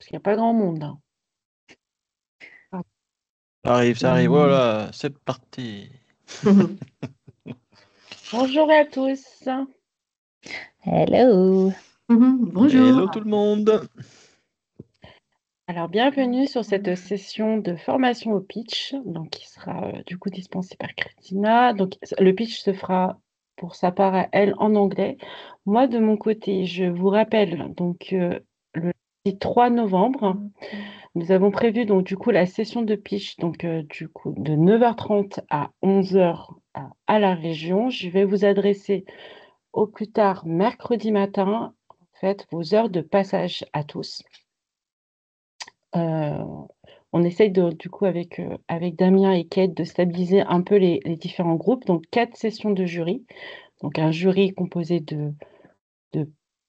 Parce qu'il n'y a pas grand monde, hein. Ça arrive, voilà, c'est parti. Bonjour à tous. Hello. Bonjour. Hello tout le monde. Alors, bienvenue sur cette session de formation au pitch, donc qui sera du coup dispensée par Christina. Donc, le pitch se fera pour sa part à elle en anglais. Moi, de mon côté, je vous rappelle donc le 3 novembre, nous avons prévu donc du coup la session de pitch donc du coup de 9h30 à 11h à la région. Je vais vous adresser au plus tard mercredi matin, en fait, vos heures de passage à tous. On essaye du coup avec Damien et Kate de stabiliser un peu les différents groupes. Donc 4 sessions de jury. Donc un jury composé de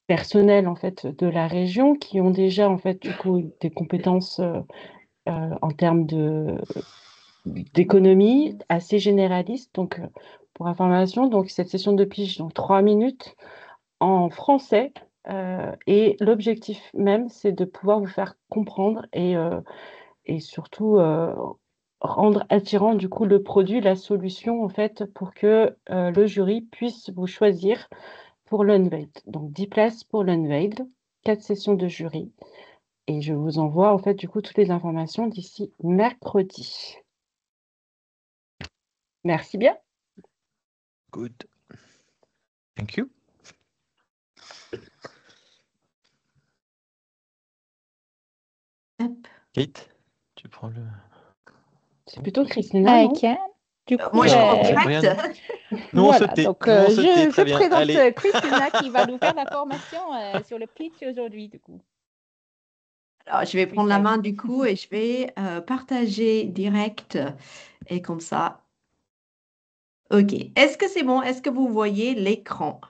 personnel en fait de la région qui ont déjà en fait du coup des compétences en termes d'économie assez généralistes. Donc pour information, donc cette session de pitch, donc 3 minutes en français. Et l'objectif même, c'est de pouvoir vous faire comprendre et surtout rendre attirant du coup le produit, la solution en fait pour que le jury puisse vous choisir pour l'Unveiled. Donc 10 places pour l'Unveiled, 4 sessions de jury. Et je vous envoie en fait du coup toutes les informations d'ici mercredi. Merci bien. Good. Thank you. Kate, tu prends le... C'est plutôt Christina, non? Du coup, Moi, je prends direct. Non, voilà, c'était. donc Non, c'était je très bien. présente Allez. Christina qui va nous faire la formation sur le pitch aujourd'hui, du coup. Alors, je vais prendre la main du coup et je vais partager direct et comme ça. OK. Est-ce que c'est bon? Est-ce que vous voyez l'écran?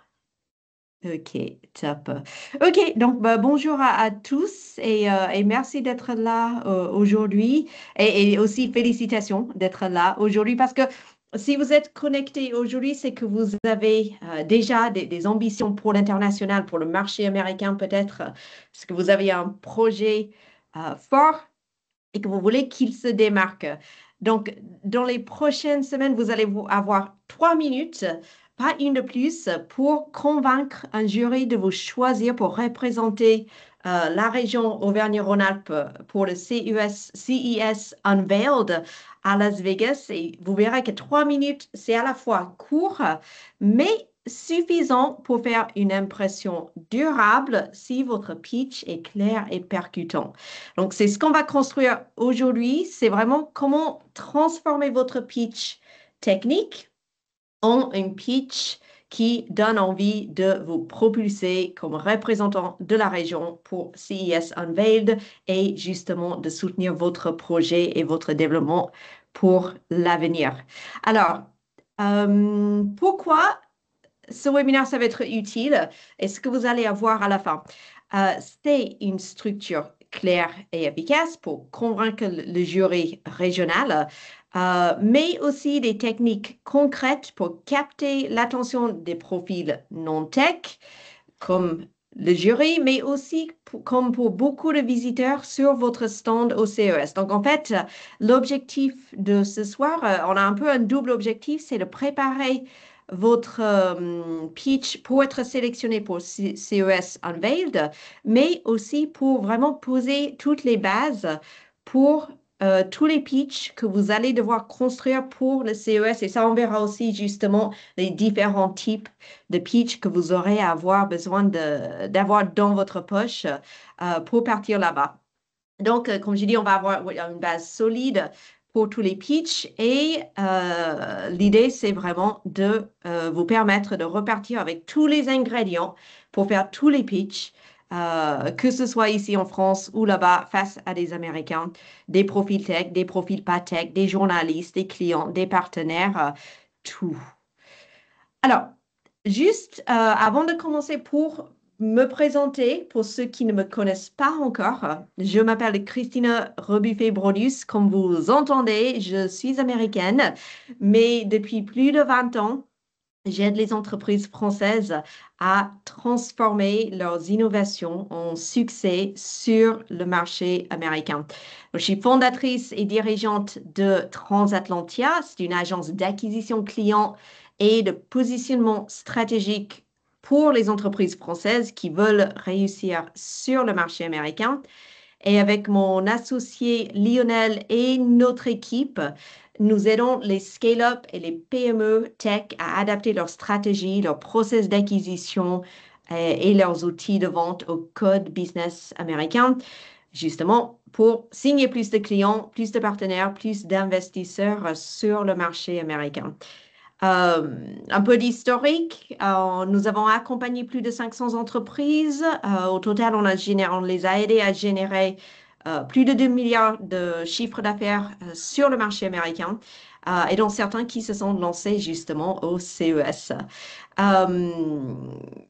OK, top. OK, donc bonjour à tous et merci d'être là aujourd'hui et aussi félicitations d'être là aujourd'hui parce que si vous êtes connectés aujourd'hui, c'est que vous avez déjà des ambitions pour l'international, pour le marché américain peut-être, parce que vous avez un projet fort et que vous voulez qu'il se démarque. Donc, dans les prochaines semaines, vous allez avoir 3 minutes, pas une de plus, pour convaincre un jury de vous choisir pour représenter la région Auvergne-Rhône-Alpes pour le CES Unveiled à Las Vegas. Et vous verrez que 3 minutes, c'est à la fois court, mais suffisant pour faire une impression durable si votre pitch est clair et percutant. Donc, c'est ce qu'on va construire aujourd'hui. C'est vraiment comment transformer votre pitch technique en un pitch qui donne envie de vous propulser comme représentant de la région pour CES Unveiled et justement de soutenir votre projet et votre développement pour l'avenir. Alors, pourquoi ce webinaire, ça va être utile et ce que vous allez avoir à la fin? C'est une structure claire et efficace pour convaincre le jury régional, mais aussi des techniques concrètes pour capter l'attention des profils non-tech, comme le jury, mais aussi comme pour beaucoup de visiteurs sur votre stand au CES. Donc, en fait, l'objectif de ce soir, on a un peu un double objectif, c'est de préparer votre pitch pour être sélectionné pour CES Unveiled, mais aussi pour vraiment poser toutes les bases pour tous les pitchs que vous allez devoir construire pour le CES. Et ça, on verra aussi justement les différents types de pitch que vous aurez à avoir besoin d'avoir dans votre poche pour partir là-bas. Donc, comme je dis, on va avoir une base solide pour tous les pitchs et l'idée, c'est vraiment de vous permettre de repartir avec tous les ingrédients pour faire tous les pitchs, que ce soit ici en France ou là-bas face à des Américains, des profils tech, des profils pas tech, des journalistes, des clients, des partenaires, tout. Alors, juste avant de commencer, pour me présenter, pour ceux qui ne me connaissent pas encore, je m'appelle Christina Rebuffet-Brodius. Comme vous entendez, je suis américaine, mais depuis plus de 20 ans, j'aide les entreprises françaises à transformer leurs innovations en succès sur le marché américain. Je suis fondatrice et dirigeante de Transatlantia. C'est une agence d'acquisition client et de positionnement stratégique pour les entreprises françaises qui veulent réussir sur le marché américain. Et avec mon associé Lionel et notre équipe, nous aidons les scale-up et les PME tech à adapter leur stratégie, leur process d'acquisition et leurs outils de vente au code business américain, justement pour signer plus de clients, plus de partenaires, plus d'investisseurs sur le marché américain. Un peu d'historique, nous avons accompagné plus de 500 entreprises. Au total, on les a aidés à générer plus de 2 milliards de chiffres d'affaires sur le marché américain et dont certains qui se sont lancés justement au CES.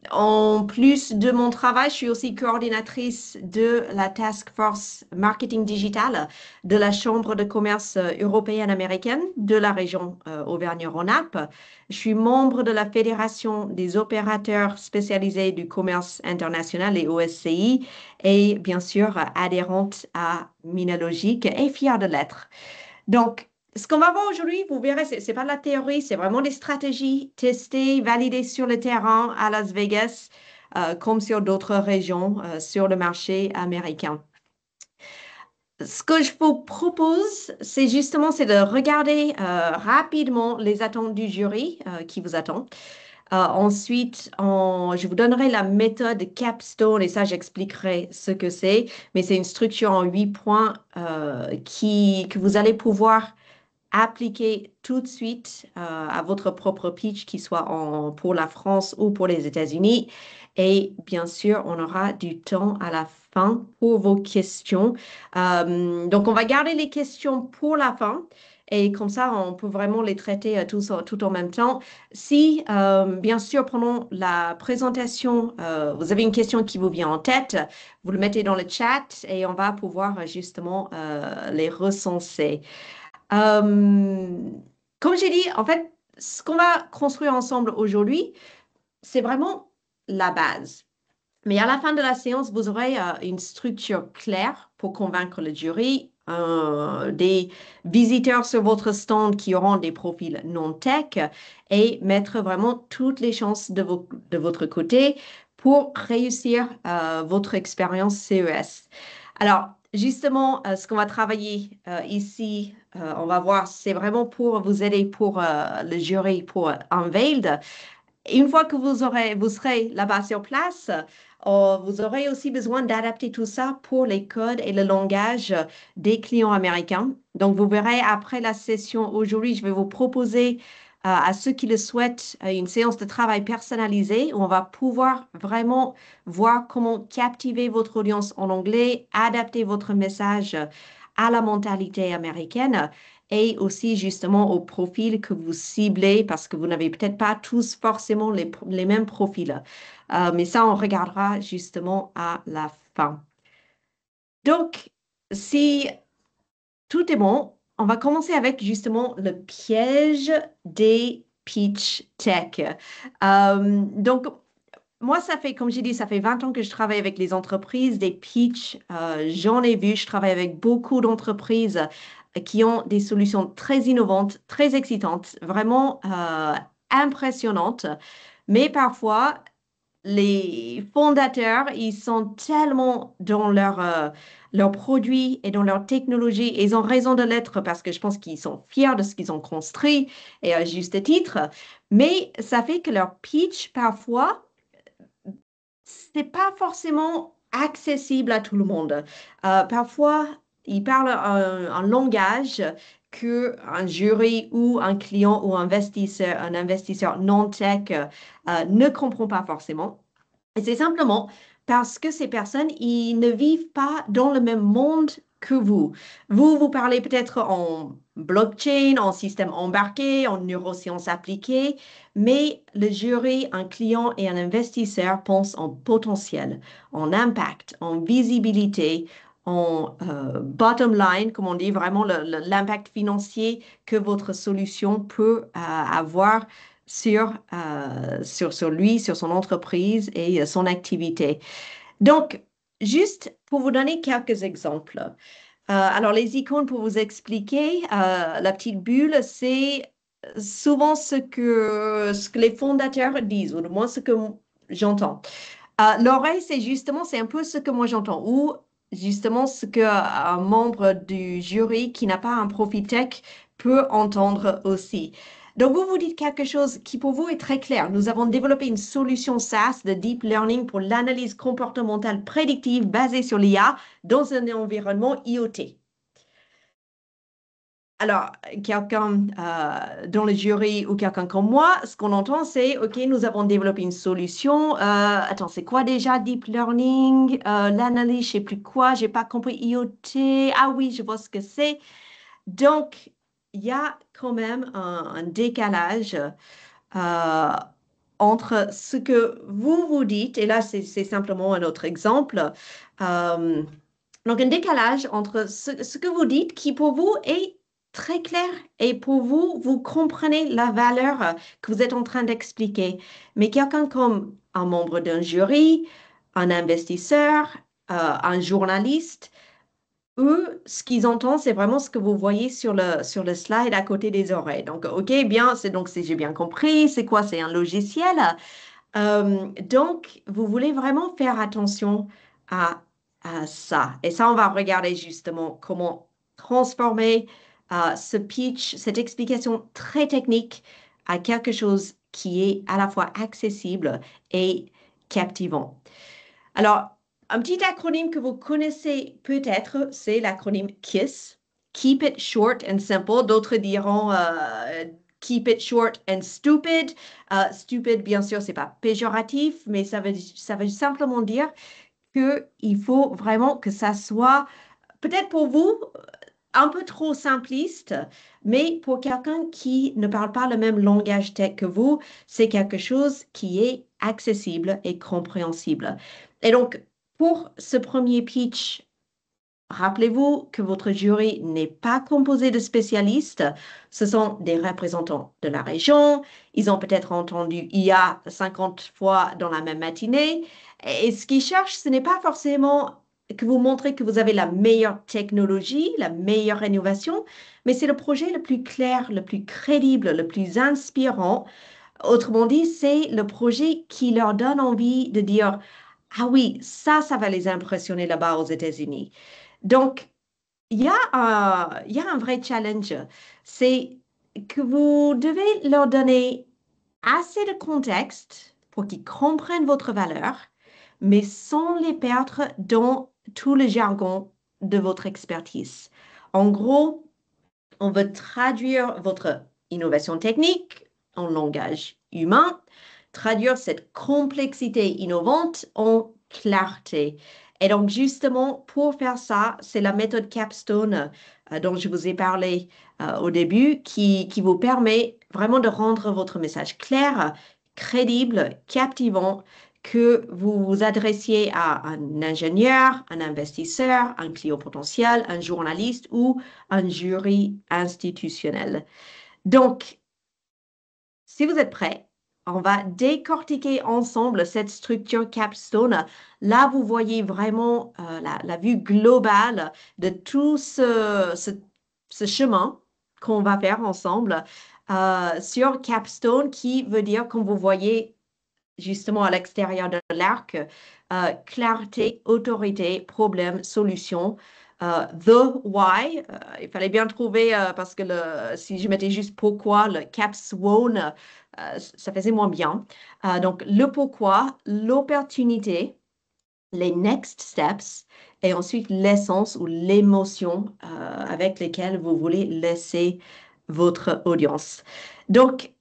En plus de mon travail, je suis aussi coordinatrice de la Task Force Marketing Digital de la Chambre de commerce européenne américaine de la région Auvergne-Rhône-Alpes. Je suis membre de la Fédération des opérateurs spécialisés du commerce international, les OSCI, et bien sûr adhérente à Minalogic et fière de l'être. Donc, ce qu'on va voir aujourd'hui, vous verrez, ce n'est pas de la théorie, c'est vraiment des stratégies testées, validées sur le terrain à Las Vegas, comme sur d'autres régions sur le marché américain. Ce que je vous propose, c'est de regarder rapidement les attentes du jury qui vous attend. Ensuite, je vous donnerai la méthode Capstone et ça, j'expliquerai ce que c'est. Mais c'est une structure en 8 points que vous allez pouvoir appliquer tout de suite à votre propre pitch, qu'il soit pour la France ou pour les États-Unis. Et bien sûr, on aura du temps à la fin pour vos questions. Donc, on va garder les questions pour la fin. Et comme ça, on peut vraiment les traiter tout en même temps. Si, bien sûr, pendant la présentation, vous avez une question qui vous vient en tête, vous le mettez dans le chat et on va pouvoir justement les recenser. Comme j'ai dit, en fait, ce qu'on va construire ensemble aujourd'hui, c'est vraiment la base. Mais à la fin de la séance, vous aurez une structure claire pour convaincre le jury, des visiteurs sur votre stand qui auront des profils non-tech et mettre vraiment toutes les chances de votre côté pour réussir votre expérience CES. Alors, justement, ce qu'on va travailler ici, on va voir, c'est vraiment pour vous aider pour le jury, pour Unveiled. Et une fois que vous serez là-bas sur place, vous aurez aussi besoin d'adapter tout ça pour les codes et le langage des clients américains. Donc, vous verrez après la session aujourd'hui, je vais vous proposer à ceux qui le souhaitent une séance de travail personnalisée où on va pouvoir vraiment voir comment captiver votre audience en anglais, adapter votre message à la mentalité américaine et aussi justement au profil que vous ciblez parce que vous n'avez peut-être pas tous forcément les mêmes profils. Mais ça, on regardera justement à la fin. Donc, si tout est bon, on va commencer avec justement le piège des pitch tech. Donc, moi, comme j'ai dit, ça fait 20 ans que je travaille avec les entreprises, des pitchs, j'en ai vu, je travaille avec beaucoup d'entreprises qui ont des solutions très innovantes, très excitantes, vraiment impressionnantes. Mais parfois, les fondateurs, ils sont tellement dans leurs produits et dans leur technologie, et ils ont raison de l'être parce que je pense qu'ils sont fiers de ce qu'ils ont construit, et à juste titre. Mais ça fait que leur pitch, parfois, c'est pas forcément accessible à tout le monde. Parfois, ils parlent un langage qu'un jury ou un client ou un investisseur non-tech ne comprend pas forcément. Et c'est simplement parce que ces personnes, ils ne vivent pas dans le même monde que vous. Vous parlez peut-être en blockchain, en système embarqué, en neurosciences appliquées, mais le jury, un client et un investisseur pensent en potentiel, en impact, en visibilité, en bottom line, comme on dit, vraiment l'impact financier que votre solution peut avoir sur lui, sur son entreprise et son activité. Donc, juste pour vous donner quelques exemples. Alors, les icônes, pour vous expliquer, la petite bulle, c'est souvent ce que les fondateurs disent, ou du moins ce que j'entends. L'oreille, c'est un peu ce que moi j'entends, ou justement ce qu'un membre du jury qui n'a pas un profil tech peut entendre aussi. Donc, vous vous dites quelque chose qui pour vous est très clair. Nous avons développé une solution SaaS de deep learning pour l'analyse comportementale prédictive basée sur l'IA dans un environnement IoT. Alors, quelqu'un dans le jury ou quelqu'un comme moi, ce qu'on entend, c'est, OK, nous avons développé une solution. Attends, c'est quoi déjà Deep Learning? L'analyse, je ne sais plus quoi, je n'ai pas compris IoT. Ah oui, je vois ce que c'est. Donc, il y a quand même un décalage entre ce que vous vous dites, et là, c'est simplement un autre exemple. Donc, un décalage entre ce que vous dites qui pour vous est très clair et pour vous, vous comprenez la valeur que vous êtes en train d'expliquer. Mais quelqu'un comme un membre d'un jury, un investisseur, un journaliste, eux, ce qu'ils entendent, c'est vraiment ce que vous voyez sur le slide à côté des oreilles. Donc, OK, bien, j'ai bien compris, c'est quoi? C'est un logiciel. Donc, vous voulez vraiment faire attention à ça. Et ça, on va regarder justement comment transformer ce pitch, cette explication très technique à quelque chose qui est à la fois accessible et captivant. Alors, un petit acronyme que vous connaissez peut-être, c'est l'acronyme KISS. Keep it short and simple. D'autres diront keep it short and stupid. Stupid, bien sûr, c'est pas péjoratif, mais ça veut simplement dire qu'il faut vraiment que ça soit, peut-être pour vous, un peu trop simpliste, mais pour quelqu'un qui ne parle pas le même langage tech que vous, c'est quelque chose qui est accessible et compréhensible. Et donc, pour ce premier pitch, rappelez-vous que votre jury n'est pas composé de spécialistes, ce sont des représentants de la région, ils ont peut-être entendu IA 50 fois dans la même matinée, et ce qu'ils cherchent, ce n'est pas forcément que vous montrez que vous avez la meilleure technologie, la meilleure innovation, mais c'est le projet le plus clair, le plus crédible, le plus inspirant. Autrement dit, c'est le projet qui leur donne envie de dire, ah oui, ça va les impressionner là-bas aux États-Unis. Donc, il y a un vrai challenge. C'est que vous devez leur donner assez de contexte pour qu'ils comprennent votre valeur, mais sans les perdre dans tout le jargon de votre expertise. En gros, on veut traduire votre innovation technique en langage humain, traduire cette complexité innovante en clarté. Et donc, justement, pour faire ça, c'est la méthode Capstone dont je vous ai parlé au début qui vous permet vraiment de rendre votre message clair, crédible, captivant, que vous vous adressiez à un ingénieur, un investisseur, un client potentiel, un journaliste ou un jury institutionnel. Donc, si vous êtes prêts, on va décortiquer ensemble cette structure Capstone. Là, vous voyez vraiment la vue globale de tout ce chemin qu'on va faire ensemble sur Capstone, qui veut dire, comme vous voyez justement à l'extérieur de l'arc, clarté, autorité, problème, solution. The why, il fallait bien trouver parce que si je mettais juste pourquoi, le capstone, ça faisait moins bien. Donc, le pourquoi, l'opportunité, les next steps et ensuite l'essence ou l'émotion avec lesquelles vous voulez laisser votre audience. Donc,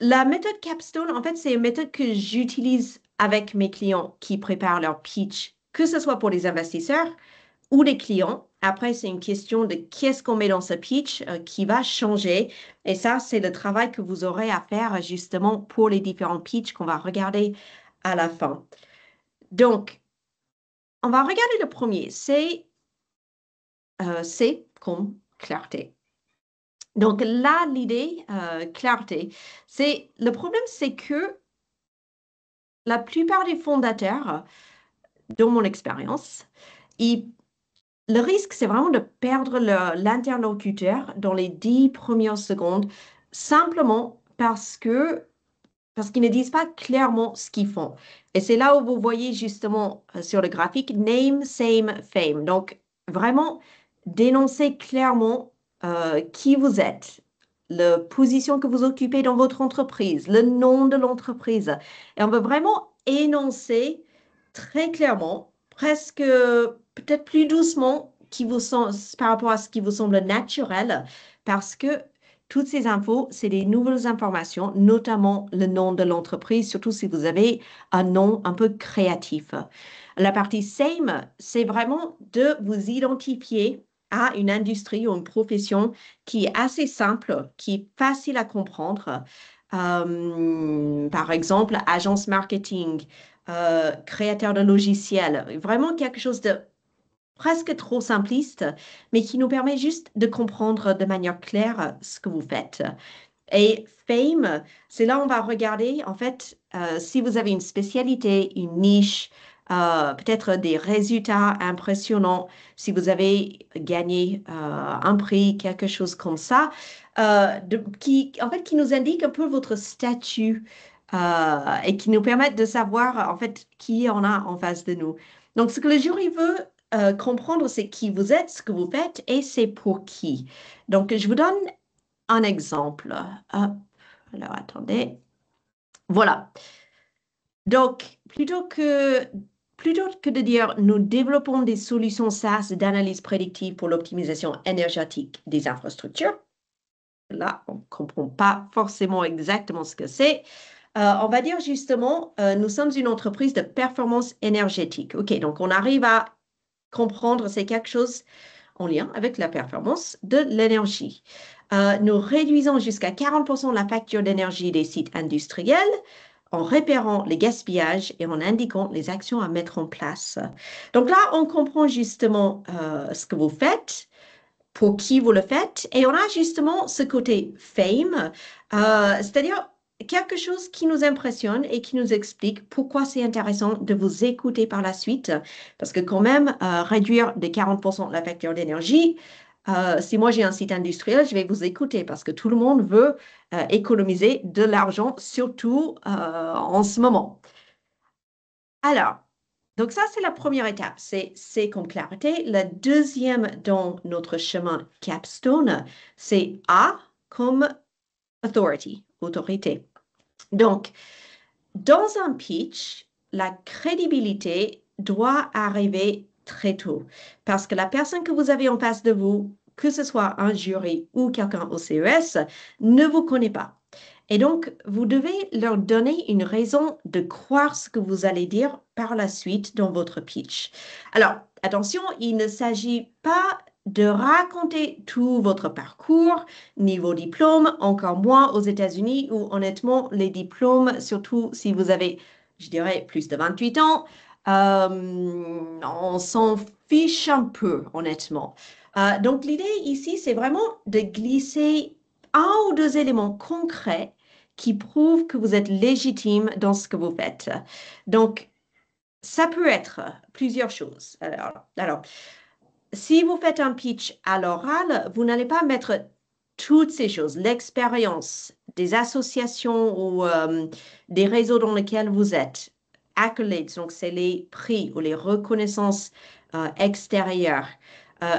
la méthode Capstone, en fait, c'est une méthode que j'utilise avec mes clients qui préparent leur pitch, que ce soit pour les investisseurs ou les clients. Après, c'est une question de qu'est-ce qu'on met dans ce pitch qui va changer. Et ça, c'est le travail que vous aurez à faire justement pour les différents pitchs qu'on va regarder à la fin. Donc, on va regarder le premier. C'est comme clarté. Donc là, l'idée, clarté, le problème, c'est que la plupart des fondateurs, dans mon expérience, le risque, c'est vraiment de perdre l'interlocuteur dans les 10 premières secondes, simplement parce qu'ils ne disent pas clairement ce qu'ils font. Et c'est là où vous voyez justement sur le graphique name, same, fame. Donc, vraiment dénoncer clairement qui vous êtes, la position que vous occupez dans votre entreprise, le nom de l'entreprise. Et on veut vraiment énoncer très clairement, presque peut-être plus doucement, par rapport à ce qui vous semble naturel, parce que toutes ces infos, c'est des nouvelles informations, notamment le nom de l'entreprise, surtout si vous avez un nom un peu créatif. La partie SAME, c'est vraiment de vous identifier à une industrie ou une profession qui est assez simple, qui est facile à comprendre. Par exemple, agence marketing, créateur de logiciels, vraiment quelque chose de presque trop simpliste, mais qui nous permet juste de comprendre de manière claire ce que vous faites. Et Fame, c'est là où on va regarder, en fait, si vous avez une spécialité, une niche, peut-être des résultats impressionnants, si vous avez gagné un prix, quelque chose comme ça, en fait, qui nous indique un peu votre statut et qui nous permettent de savoir, en fait, qui on a en face de nous. Donc, ce que le jury veut comprendre, c'est qui vous êtes, ce que vous faites et c'est pour qui. Donc, je vous donne un exemple. Hop, alors, attendez. Voilà. Donc, plutôt que de dire nous développons des solutions SaaS d'analyse prédictive pour l'optimisation énergétique des infrastructures, là, on ne comprend pas forcément exactement ce que c'est. On va dire justement, nous sommes une entreprise de performance énergétique. OK, donc on arrive à comprendre, c'est quelque chose en lien avec la performance de l'énergie. Nous réduisons jusqu'à 40% la facture d'énergie des sites industriels en repérant les gaspillages et en indiquant les actions à mettre en place. Donc là, on comprend justement ce que vous faites, pour qui vous le faites, et on a justement ce côté fame, c'est-à-dire quelque chose qui nous impressionne et qui nous explique pourquoi c'est intéressant de vous écouter par la suite, parce que quand même, réduire de 40% la facture d'énergie, si moi j'ai un site industriel, je vais vous écouter parce que tout le monde veut économiser de l'argent, surtout en ce moment. Alors, donc ça, c'est la première étape, c'est comme clarté. La deuxième dans notre chemin capstone, c'est A comme authority, autorité. Donc, dans un pitch, la crédibilité doit arriver très tôt parce que la personne que vous avez en face de vous, que ce soit un jury ou quelqu'un au CES, ne vous connaît pas. Et donc, vous devez leur donner une raison de croire ce que vous allez dire par la suite dans votre pitch. Alors, attention, il ne s'agit pas de raconter tout votre parcours, ni vos diplômes, encore moins aux États-Unis où honnêtement, les diplômes, surtout si vous avez, je dirais, plus de 28 ans, on s'en fiche un peu, honnêtement. Donc, l'idée ici, c'est vraiment de glisser un ou deux éléments concrets qui prouvent que vous êtes légitime dans ce que vous faites. Donc, ça peut être plusieurs choses. Alors, si vous faites un pitch à l'oral, vous n'allez pas mettre toutes ces choses, l'expérience des associations ou des réseaux dans lesquels vous êtes, accolades, donc c'est les prix ou les reconnaissances extérieures,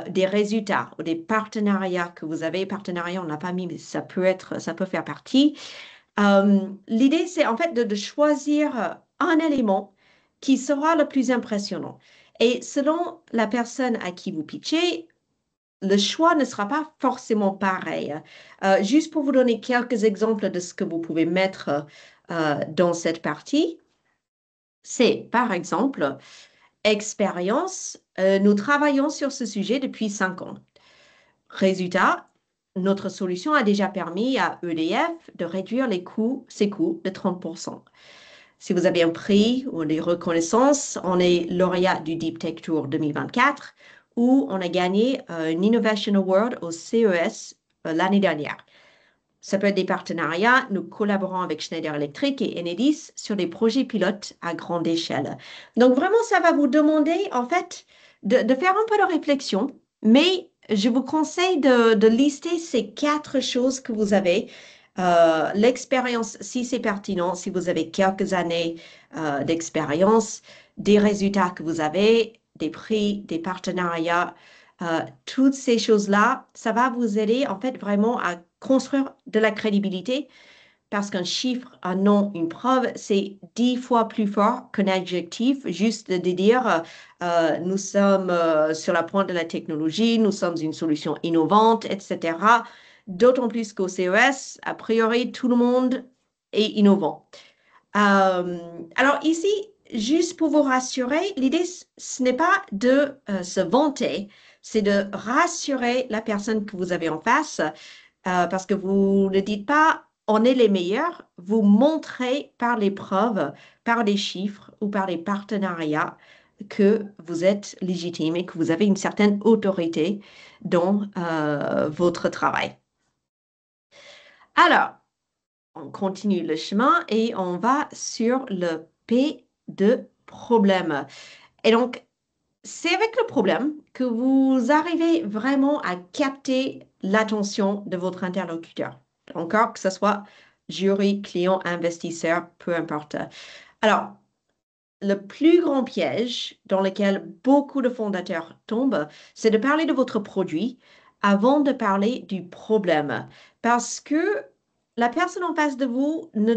des résultats ou des partenariats que vous avez. Partenariat, on n'a pas mis, mais ça peut faire partie. L'idée, c'est en fait de choisir un élément qui sera le plus impressionnant. Et selon la personne à qui vous pitchez, le choix ne sera pas forcément pareil. Juste pour vous donner quelques exemples de ce que vous pouvez mettre dans cette partie, c'est par exemple, expérience, nous travaillons sur ce sujet depuis 5 ans. Résultat, notre solution a déjà permis à EDF de réduire ses coûts de 30%. Si vous avez un prix ou des reconnaissances, on est lauréat du Deep Tech Tour 2024 où on a gagné une Innovation Award au CES l'année dernière. Ça peut être des partenariats. Nous collaborons avec Schneider Electric et Enedis sur des projets pilotes à grande échelle. Donc, vraiment, ça va vous demander, en fait, de faire un peu de réflexion, mais je vous conseille de lister ces 4 choses que vous avez. L'expérience, si c'est pertinent, si vous avez quelques années d'expérience, des résultats que vous avez, des prix, des partenariats, toutes ces choses-là, ça va vous aider en fait vraiment à construire de la crédibilité parce qu'un chiffre, un nom, une preuve, c'est 10 fois plus fort qu'un adjectif, juste de dire nous sommes sur la pointe de la technologie, nous sommes une solution innovante, etc. D'autant plus qu'au CES, a priori, tout le monde est innovant. Alors ici, juste pour vous rassurer, l'idée, ce n'est pas de se vanter, c'est de rassurer la personne que vous avez en face, parce que vous ne dites pas on est les meilleurs, vous montrez par les preuves, par les chiffres ou par les partenariats que vous êtes légitime et que vous avez une certaine autorité dans votre travail. Alors, on continue le chemin et on va sur le P de problème. Et donc, c'est avec le problème que vous arrivez vraiment à capter l'attention de votre interlocuteur. Encore que ce soit jury, client, investisseur, peu importe. Alors, le plus grand piège dans lequel beaucoup de fondateurs tombent, c'est de parler de votre produit avant de parler du problème. Parce que la personne en face de vous ne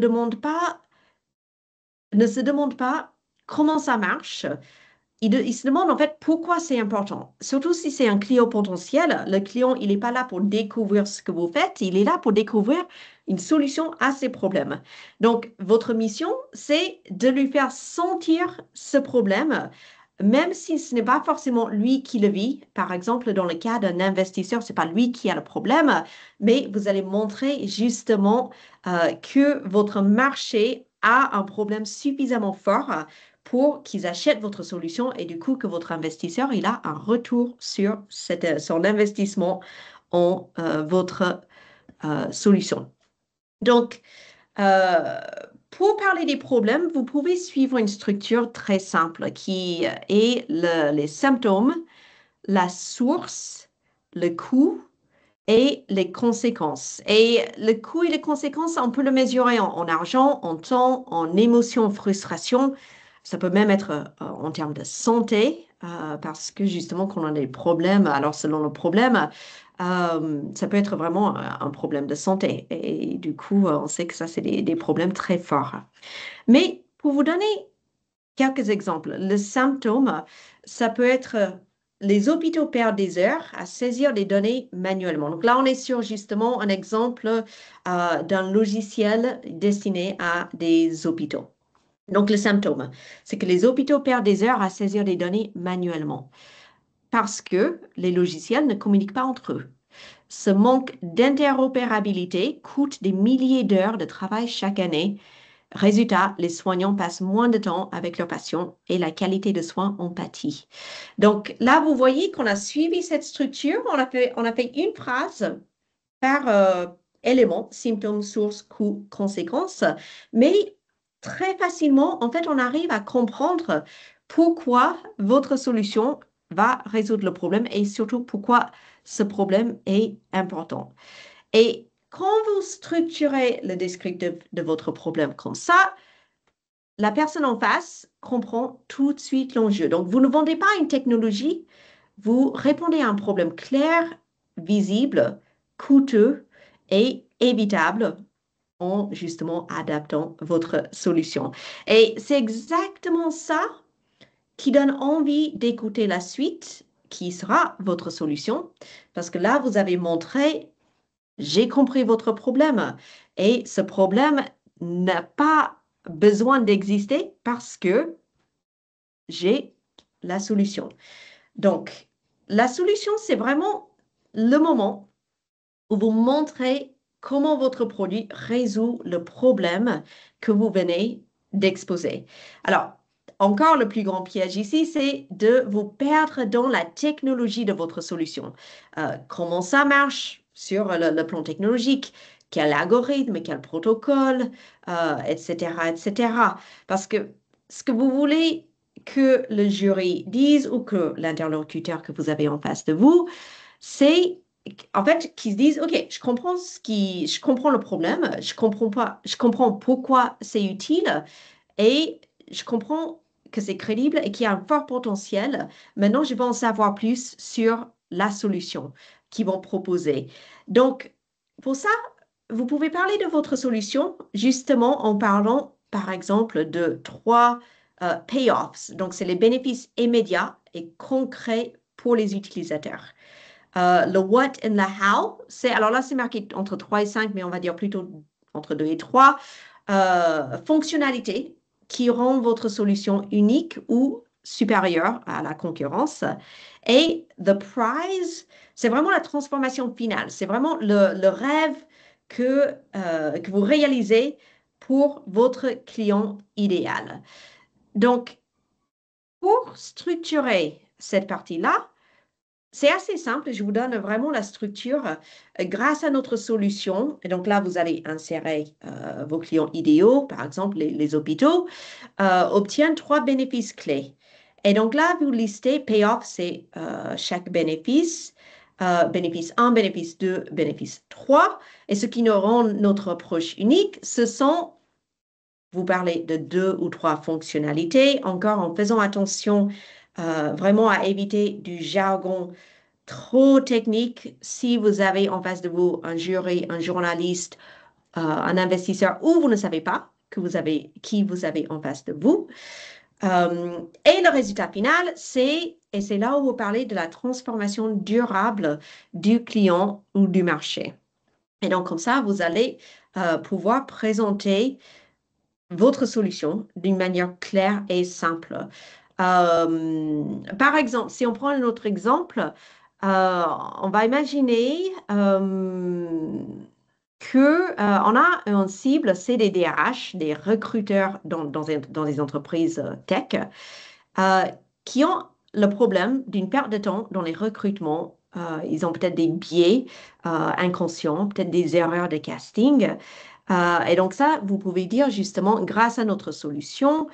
se demande pas comment ça marche. Il se demande en fait pourquoi c'est important. Surtout si c'est un client potentiel, le client, il n'est pas là pour découvrir ce que vous faites, il est là pour découvrir une solution à ses problèmes. Donc, votre mission, c'est de lui faire sentir ce problème, même si ce n'est pas forcément lui qui le vit. Par exemple, dans le cas d'un investisseur, ce n'est pas lui qui a le problème, mais vous allez montrer justement que votre marché a un problème suffisamment fort pour qu'ils achètent votre solution et du coup que votre investisseur, il a un retour sur son investissement en votre solution. Donc, pour parler des problèmes, vous pouvez suivre une structure très simple qui est les symptômes, la source, le coût et les conséquences. Et le coût et les conséquences, on peut le mesurer en argent, en temps, en émotion, frustration. Ça peut même être en termes de santé, parce que justement, quand on a des problèmes, alors selon le problème, ça peut être vraiment un problème de santé. Et du coup, on sait que ça, c'est des problèmes très forts. Mais pour vous donner quelques exemples, le symptôme, ça peut être les hôpitaux perdent des heures à saisir des données manuellement. Donc là, on est sur justement un exemple d'un logiciel destiné à des hôpitaux. Donc, le symptôme, c'est que les hôpitaux perdent des heures à saisir des données manuellement parce que les logiciels ne communiquent pas entre eux. Ce manque d'interopérabilité coûte des milliers d'heures de travail chaque année. Résultat, les soignants passent moins de temps avec leurs patients et la qualité de soins en pâtit. Donc là, vous voyez qu'on a suivi cette structure. On a fait une phrase par élément, symptômes, source, coût, conséquence. Mais très facilement, en fait, on arrive à comprendre pourquoi votre solution va résoudre le problème et surtout pourquoi ce problème est important. Et quand vous structurez le descriptif de votre problème comme ça, la personne en face comprend tout de suite l'enjeu. Donc, vous ne vendez pas une technologie, vous répondez à un problème clair, visible, coûteux et évitable en justement adaptant votre solution. Et c'est exactement ça qui donne envie d'écouter la suite, qui sera votre solution, parce que là, vous avez montré j'ai compris votre problème et ce problème n'a pas besoin d'exister parce que j'ai la solution. Donc, la solution, c'est vraiment le moment où vous montrez comment votre produit résout le problème que vous venez d'exposer. Alors, encore le plus grand piège ici, c'est de vous perdre dans la technologie de votre solution. Comment ça marche? sur le plan technologique. Quel algorithme, quel protocole, etc., etc. Parce que ce que vous voulez que le jury dise ou que l'interlocuteur que vous avez en face de vous, c'est en fait qu'ils se disent, OK, je comprends le problème, je comprends pourquoi c'est utile et je comprends que c'est crédible et qu'il y a un fort potentiel. Maintenant, je vais en savoir plus sur la solution qu'ils vont proposer. Donc, pour ça, vous pouvez parler de votre solution justement en parlant, par exemple, de 3 payoffs. Donc, c'est les bénéfices immédiats et concrets pour les utilisateurs. Le what and le how, alors là, c'est marqué entre 3 et 5, mais on va dire plutôt entre 2 et 3. Fonctionnalités qui rend votre solution unique ou supérieure à la concurrence. Et the prize, c'est vraiment la transformation finale. C'est vraiment le rêve que vous réalisez pour votre client idéal. Donc, pour structurer cette partie-là, c'est assez simple, je vous donne vraiment la structure grâce à notre solution. Et donc là, vous allez insérer vos clients idéaux, par exemple les hôpitaux, obtiennent 3 bénéfices clés. Et donc là, vous listez payoff, c'est chaque bénéfice, bénéfice 1, bénéfice 2, bénéfice 3. Et ce qui nous rend notre approche unique, ce sont, vous parlez de 2 ou 3 fonctionnalités, encore en faisant attention vraiment à éviter du jargon trop technique. Si vous avez en face de vous un jury, un journaliste, un investisseur, ou vous ne savez pas qui vous avez en face de vous. Et le résultat final, et c'est là où vous parlez de la transformation durable du client ou du marché. Et donc, comme ça, vous allez pouvoir présenter votre solution d'une manière claire et simple. Par exemple, si on prend un autre exemple, on va imaginer qu'on a une cible, c'est des DRH, des recruteurs dans des entreprises tech, qui ont le problème d'une perte de temps dans les recrutements. Ils ont peut-être des biais inconscients, peut-être des erreurs de casting. Et donc ça, vous pouvez dire justement, grâce à notre solution,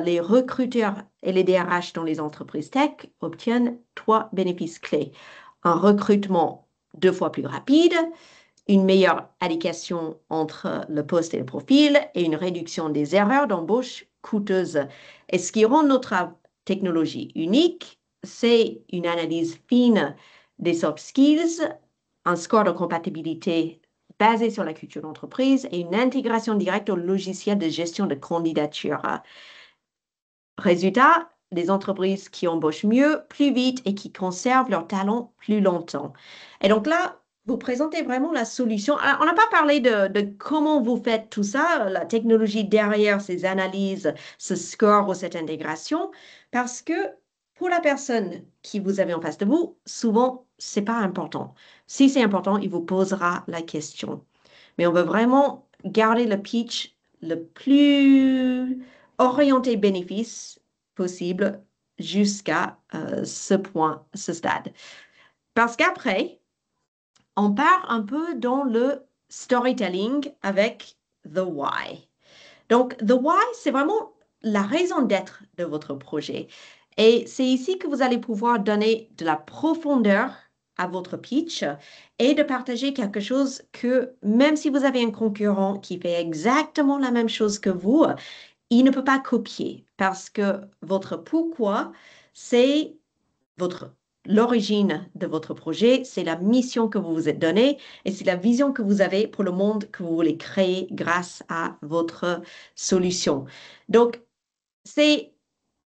les recruteurs et les DRH dans les entreprises tech obtiennent 3 bénéfices clés. Un recrutement 2 fois plus rapide, une meilleure adéquation entre le poste et le profil et une réduction des erreurs d'embauche coûteuses. Et ce qui rend notre technologie unique, c'est une analyse fine des soft skills, un score de compatibilité basé sur la culture d'entreprise et une intégration directe au logiciel de gestion de candidature. Résultat, des entreprises qui embauchent mieux, plus vite et qui conservent leurs talents plus longtemps. Et donc là, vous présentez vraiment la solution. Alors, on n'a pas parlé de comment vous faites tout ça, la technologie derrière ces analyses, ce score ou cette intégration, parce que pour la personne qui vous avez en face de vous, souvent, ce n'est pas important. Si c'est important, il vous posera la question. Mais on veut vraiment garder le pitch le plus orienté bénéfice possible jusqu'à ce point, ce stade. Parce qu'après, on part un peu dans le storytelling avec the why. Donc, the why, c'est vraiment la raison d'être de votre projet. Et c'est ici que vous allez pouvoir donner de la profondeur à votre pitch et de partager quelque chose que, même si vous avez un concurrent qui fait exactement la même chose que vous, il ne peut pas copier parce que votre pourquoi, c'est l'origine de votre projet, c'est la mission que vous vous êtes donnée et c'est la vision que vous avez pour le monde que vous voulez créer grâce à votre solution. Donc, c'est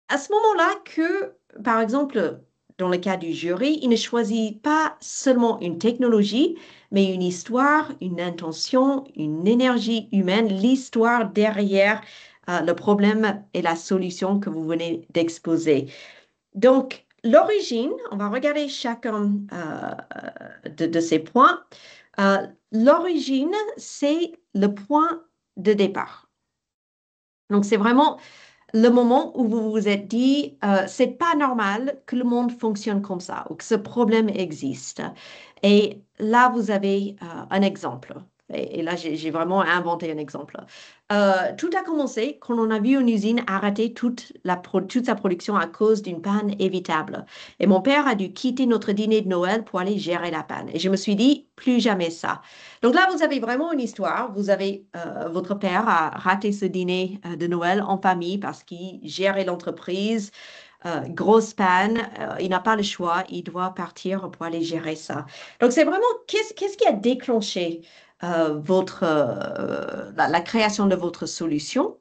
à ce moment-là que, par exemple, dans le cas du jury, il ne choisit pas seulement une technologie, mais une histoire, une intention, une énergie humaine, l'histoire derrière le problème et la solution que vous venez d'exposer. Donc, l'origine, on va regarder chacun de ces points. L'origine, c'est le point de départ. Donc, c'est vraiment le moment où vous vous êtes dit, c'est pas normal que le monde fonctionne comme ça ou que ce problème existe. Et là, vous avez un exemple. Et là, j'ai vraiment inventé un exemple. Tout a commencé quand on a vu une usine arrêter toute sa production à cause d'une panne évitable. Et mon père a dû quitter notre dîner de Noël pour aller gérer la panne. Et je me suis dit, plus jamais ça. Donc là, vous avez vraiment une histoire. Vous avez, votre père a raté ce dîner de Noël en famille parce qu'il gérait l'entreprise. Grosse panne, il n'a pas le choix, il doit partir pour aller gérer ça. Donc c'est vraiment, qu'est-ce qui a déclenché la création de votre solution?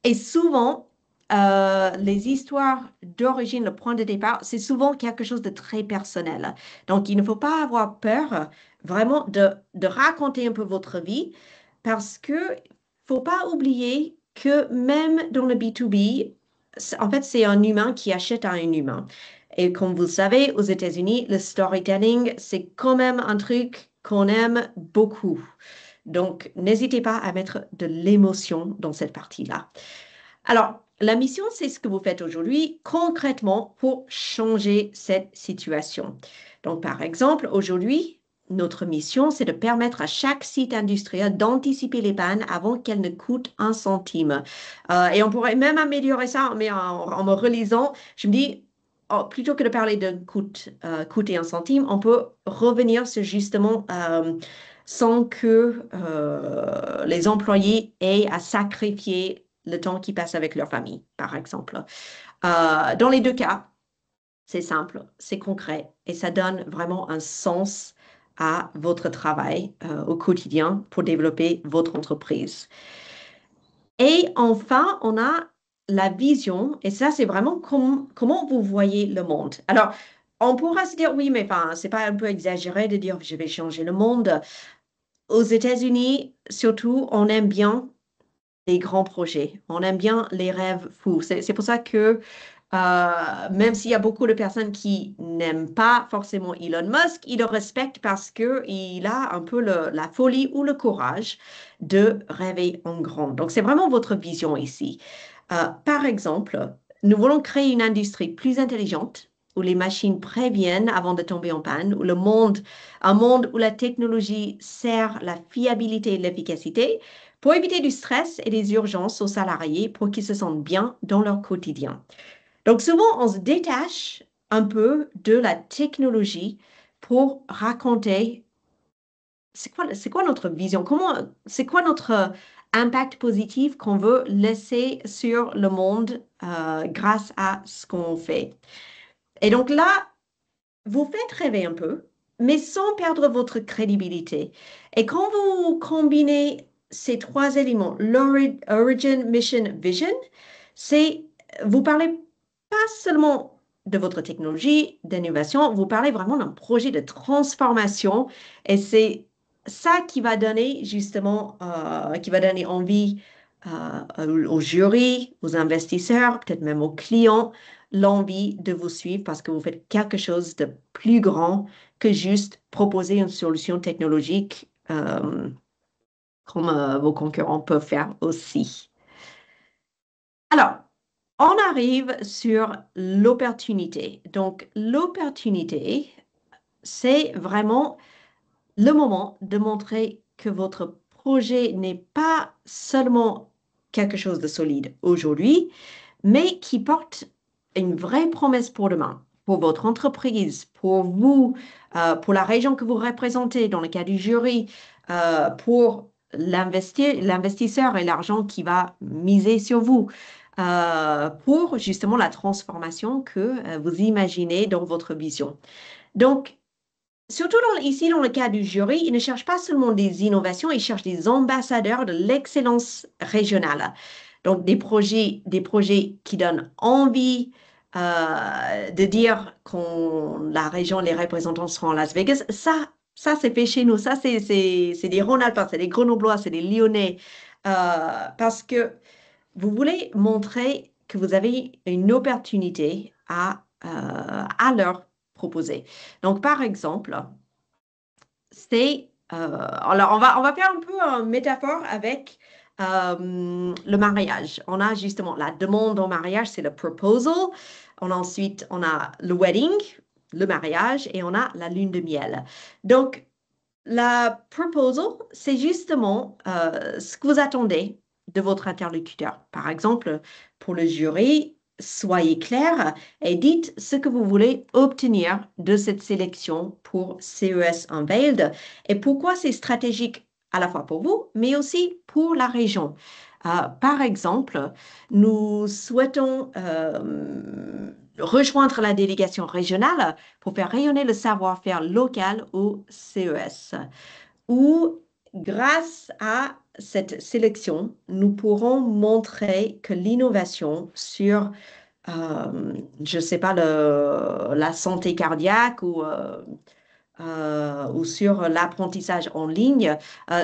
Et souvent, les histoires d'origine, le point de départ, c'est souvent quelque chose de très personnel. Donc, il ne faut pas avoir peur vraiment de raconter un peu votre vie parce que faut pas oublier que même dans le B2B, en fait, c'est un humain qui achète à un humain. Et comme vous le savez, aux États-Unis, le storytelling, c'est quand même un truc qu'on aime beaucoup. Donc, n'hésitez pas à mettre de l'émotion dans cette partie-là. Alors, la mission, c'est ce que vous faites aujourd'hui concrètement pour changer cette situation. Donc, par exemple, aujourd'hui, notre mission, c'est de permettre à chaque site industriel d'anticiper les pannes avant qu'elles ne coûtent un centime. Et on pourrait même améliorer ça, mais en me relisant, je me dis, oh, plutôt que de parler de coûter un centime, on peut revenir sur justement sans que les employés aient à sacrifier le temps qu'ils passent avec leur famille, par exemple. Dans les deux cas, c'est simple, c'est concret et ça donne vraiment un sens à votre travail au quotidien pour développer votre entreprise. Et enfin, on a la vision, et ça, c'est vraiment comment vous voyez le monde. Alors, on pourra se dire, oui, mais enfin, c'est pas un peu exagéré de dire, je vais changer le monde. Aux États-Unis, surtout, on aime bien les grands projets. On aime bien les rêves fous. C'est pour ça que même s'il y a beaucoup de personnes qui n'aiment pas forcément Elon Musk, ils le respectent parce qu'il a un peu la folie ou le courage de rêver en grand. Donc, c'est vraiment votre vision ici. Par exemple, nous voulons créer une industrie plus intelligente où les machines préviennent avant de tomber en panne, où un monde où la technologie sert la fiabilité et l'efficacité pour éviter du stress et des urgences aux salariés pour qu'ils se sentent bien dans leur quotidien. Donc souvent, on se détache un peu de la technologie pour raconter c'est quoi notre vision, c'est quoi notre impact positif qu'on veut laisser sur le monde grâce à ce qu'on fait. Et donc là, vous faites rêver un peu, mais sans perdre votre crédibilité. Et quand vous combinez ces trois éléments, l'origin, mission, vision, vous parlez pas seulement de votre technologie, d'innovation, vous parlez vraiment d'un projet de transformation et c'est ça qui va donner justement, qui va donner envie aux jurys, aux investisseurs, peut-être même aux clients, l'envie de vous suivre parce que vous faites quelque chose de plus grand que juste proposer une solution technologique comme vos concurrents peuvent faire aussi. Alors, on arrive sur l'opportunité. Donc, l'opportunité, c'est vraiment le moment de montrer que votre projet n'est pas seulement quelque chose de solide aujourd'hui, mais qui porte une vraie promesse pour demain, pour votre entreprise, pour vous, pour la région que vous représentez, dans le cas du jury, pour l'investisseur et l'argent qui va miser sur vous, pour justement la transformation que vous imaginez dans votre vision. Donc, surtout ici, dans le cas du jury, ils ne cherchent pas seulement des innovations, ils cherchent des ambassadeurs de l'excellence régionale. Donc, des projets qui donnent envie de dire que la région, les représentants seront à Las Vegas. Ça c'est fait chez nous. Ça, c'est des Rhône-Alpins, c'est des Grenoblois, c'est des Lyonnais. Parce que vous voulez montrer que vous avez une opportunité à leur proposer. Donc, par exemple, alors on va faire un peu une métaphore avec le mariage. On a justement la demande en mariage, c'est le proposal. Ensuite, on a le wedding, le mariage, et on a la lune de miel. Donc, la proposal, c'est justement ce que vous attendez de votre interlocuteur. Par exemple, pour le jury, soyez clair et dites ce que vous voulez obtenir de cette sélection pour CES Unveiled et pourquoi c'est stratégique à la fois pour vous, mais aussi pour la région. Par exemple, nous souhaitons rejoindre la délégation régionale pour faire rayonner le savoir-faire local au CES. Ou grâce à cette sélection, nous pourrons montrer que l'innovation sur, je ne sais pas, la santé cardiaque ou sur l'apprentissage en ligne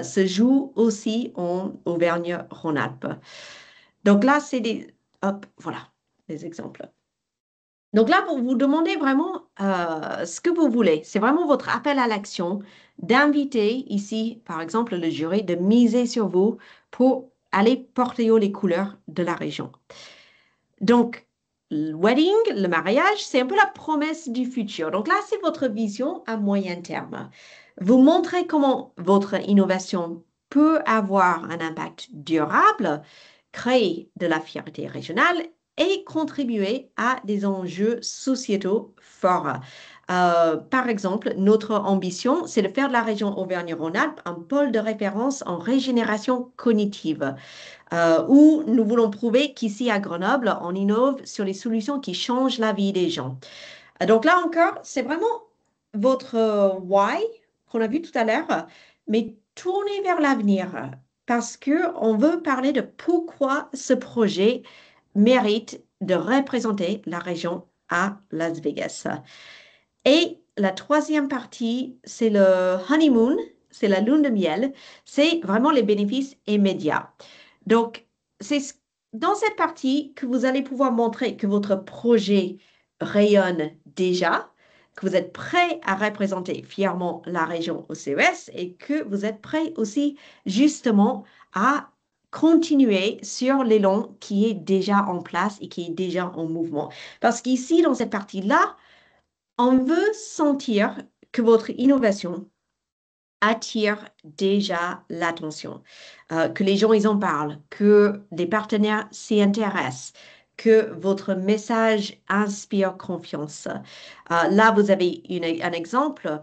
se joue aussi en Auvergne-Rhône-Alpes. Donc là, c'est voilà, des exemples. Donc là, vous vous demandez vraiment ce que vous voulez. C'est vraiment votre appel à l'action d'inviter ici, par exemple, le jury de miser sur vous pour aller porter haut les couleurs de la région. Donc, le wedding, le mariage, c'est un peu la promesse du futur. Donc là, c'est votre vision à moyen terme. Vous montrez comment votre innovation peut avoir un impact durable, créer de la fierté régionale et contribuer à des enjeux sociétaux forts. Par exemple, notre ambition, c'est de faire de la région Auvergne-Rhône-Alpes un pôle de référence en régénération cognitive, où nous voulons prouver qu'ici à Grenoble, on innove sur les solutions qui changent la vie des gens. Donc là encore, c'est vraiment votre why qu'on a vu tout à l'heure, mais tourné vers l'avenir parce qu'on veut parler de pourquoi ce projet mérite de représenter la région à Las Vegas. Et la troisième partie, c'est le honeymoon, c'est la lune de miel, c'est vraiment les bénéfices immédiats. Donc, c'est dans cette partie que vous allez pouvoir montrer que votre projet rayonne déjà, que vous êtes prêt à représenter fièrement la région au CES et que vous êtes prêt aussi justement à continuer sur l'élan qui est déjà en place et qui est déjà en mouvement. Parce qu'ici, dans cette partie-là, on veut sentir que votre innovation attire déjà l'attention, que les gens ils en parlent, que des partenaires s'y intéressent, que votre message inspire confiance. Là, vous avez un exemple.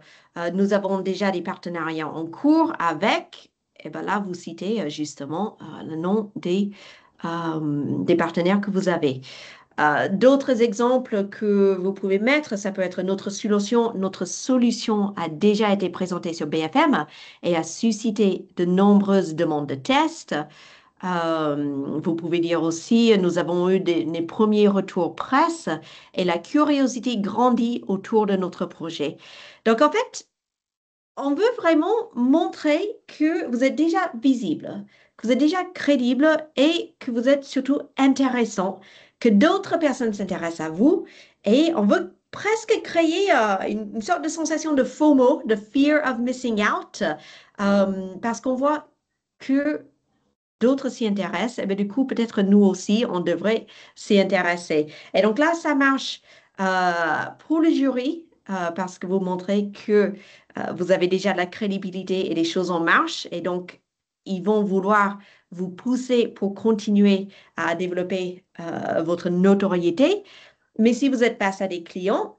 Nous avons déjà des partenariats en cours avec, et bien là, vous citez justement le nom des partenaires que vous avez. D'autres exemples que vous pouvez mettre, ça peut être notre solution a déjà été présentée sur BFM et a suscité de nombreuses demandes de tests. Vous pouvez dire aussi, nous avons eu des premiers retours presse et la curiosité grandit autour de notre projet. Donc en fait, on veut vraiment montrer que vous êtes déjà visible, que vous êtes déjà crédible et que vous êtes surtout intéressant, que d'autres personnes s'intéressent à vous et on veut presque créer une sorte de sensation de FOMO, de fear of missing out, parce qu'on voit que d'autres s'y intéressent, et bien du coup, peut-être nous aussi, on devrait s'y intéresser. Et donc là, ça marche pour le jury, parce que vous montrez que vous avez déjà de la crédibilité et les choses en marche, et donc ils vont vouloir vous pousser pour continuer à développer votre notoriété. Mais si vous êtes face à des clients,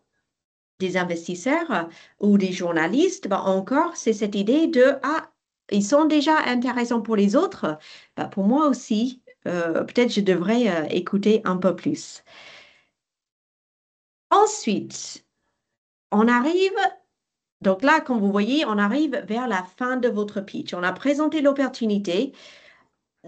des investisseurs ou des journalistes, ben encore, c'est cette idée de « Ah, ils sont déjà intéressants pour les autres, ben pour moi aussi, peut-être je devrais écouter un peu plus. » Ensuite, on arrive, donc là, comme vous voyez, on arrive vers la fin de votre pitch. On a présenté l'opportunité.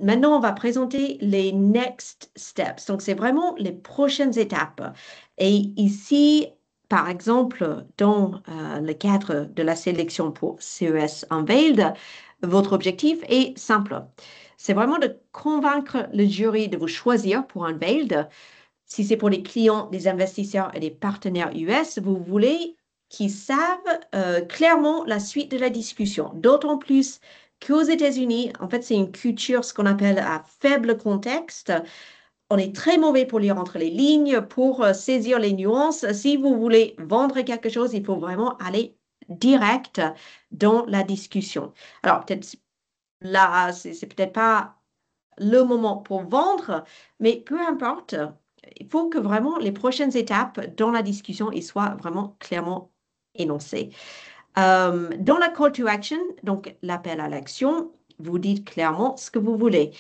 Maintenant, on va présenter les next steps. Donc, c'est vraiment les prochaines étapes. Et ici, par exemple, dans le cadre de la sélection pour CES Unveiled, votre objectif est simple. C'est vraiment de convaincre le jury de vous choisir pour Unveiled. Si c'est pour les clients, les investisseurs et les partenaires US, vous voulez qu'ils savent clairement la suite de la discussion. D'autant plus qu'aux États-Unis, en fait, c'est une culture, ce qu'on appelle à faible contexte. On est très mauvais pour lire entre les lignes, pour saisir les nuances. Si vous voulez vendre quelque chose, il faut vraiment aller direct dans la discussion. Alors, peut-être là, c'est peut-être pas le moment pour vendre, mais peu importe, il faut que vraiment les prochaines étapes dans la discussion ils soient vraiment clairement énoncées. Dans la call to action, donc l'appel à l'action, vous dites clairement ce que vous voulez.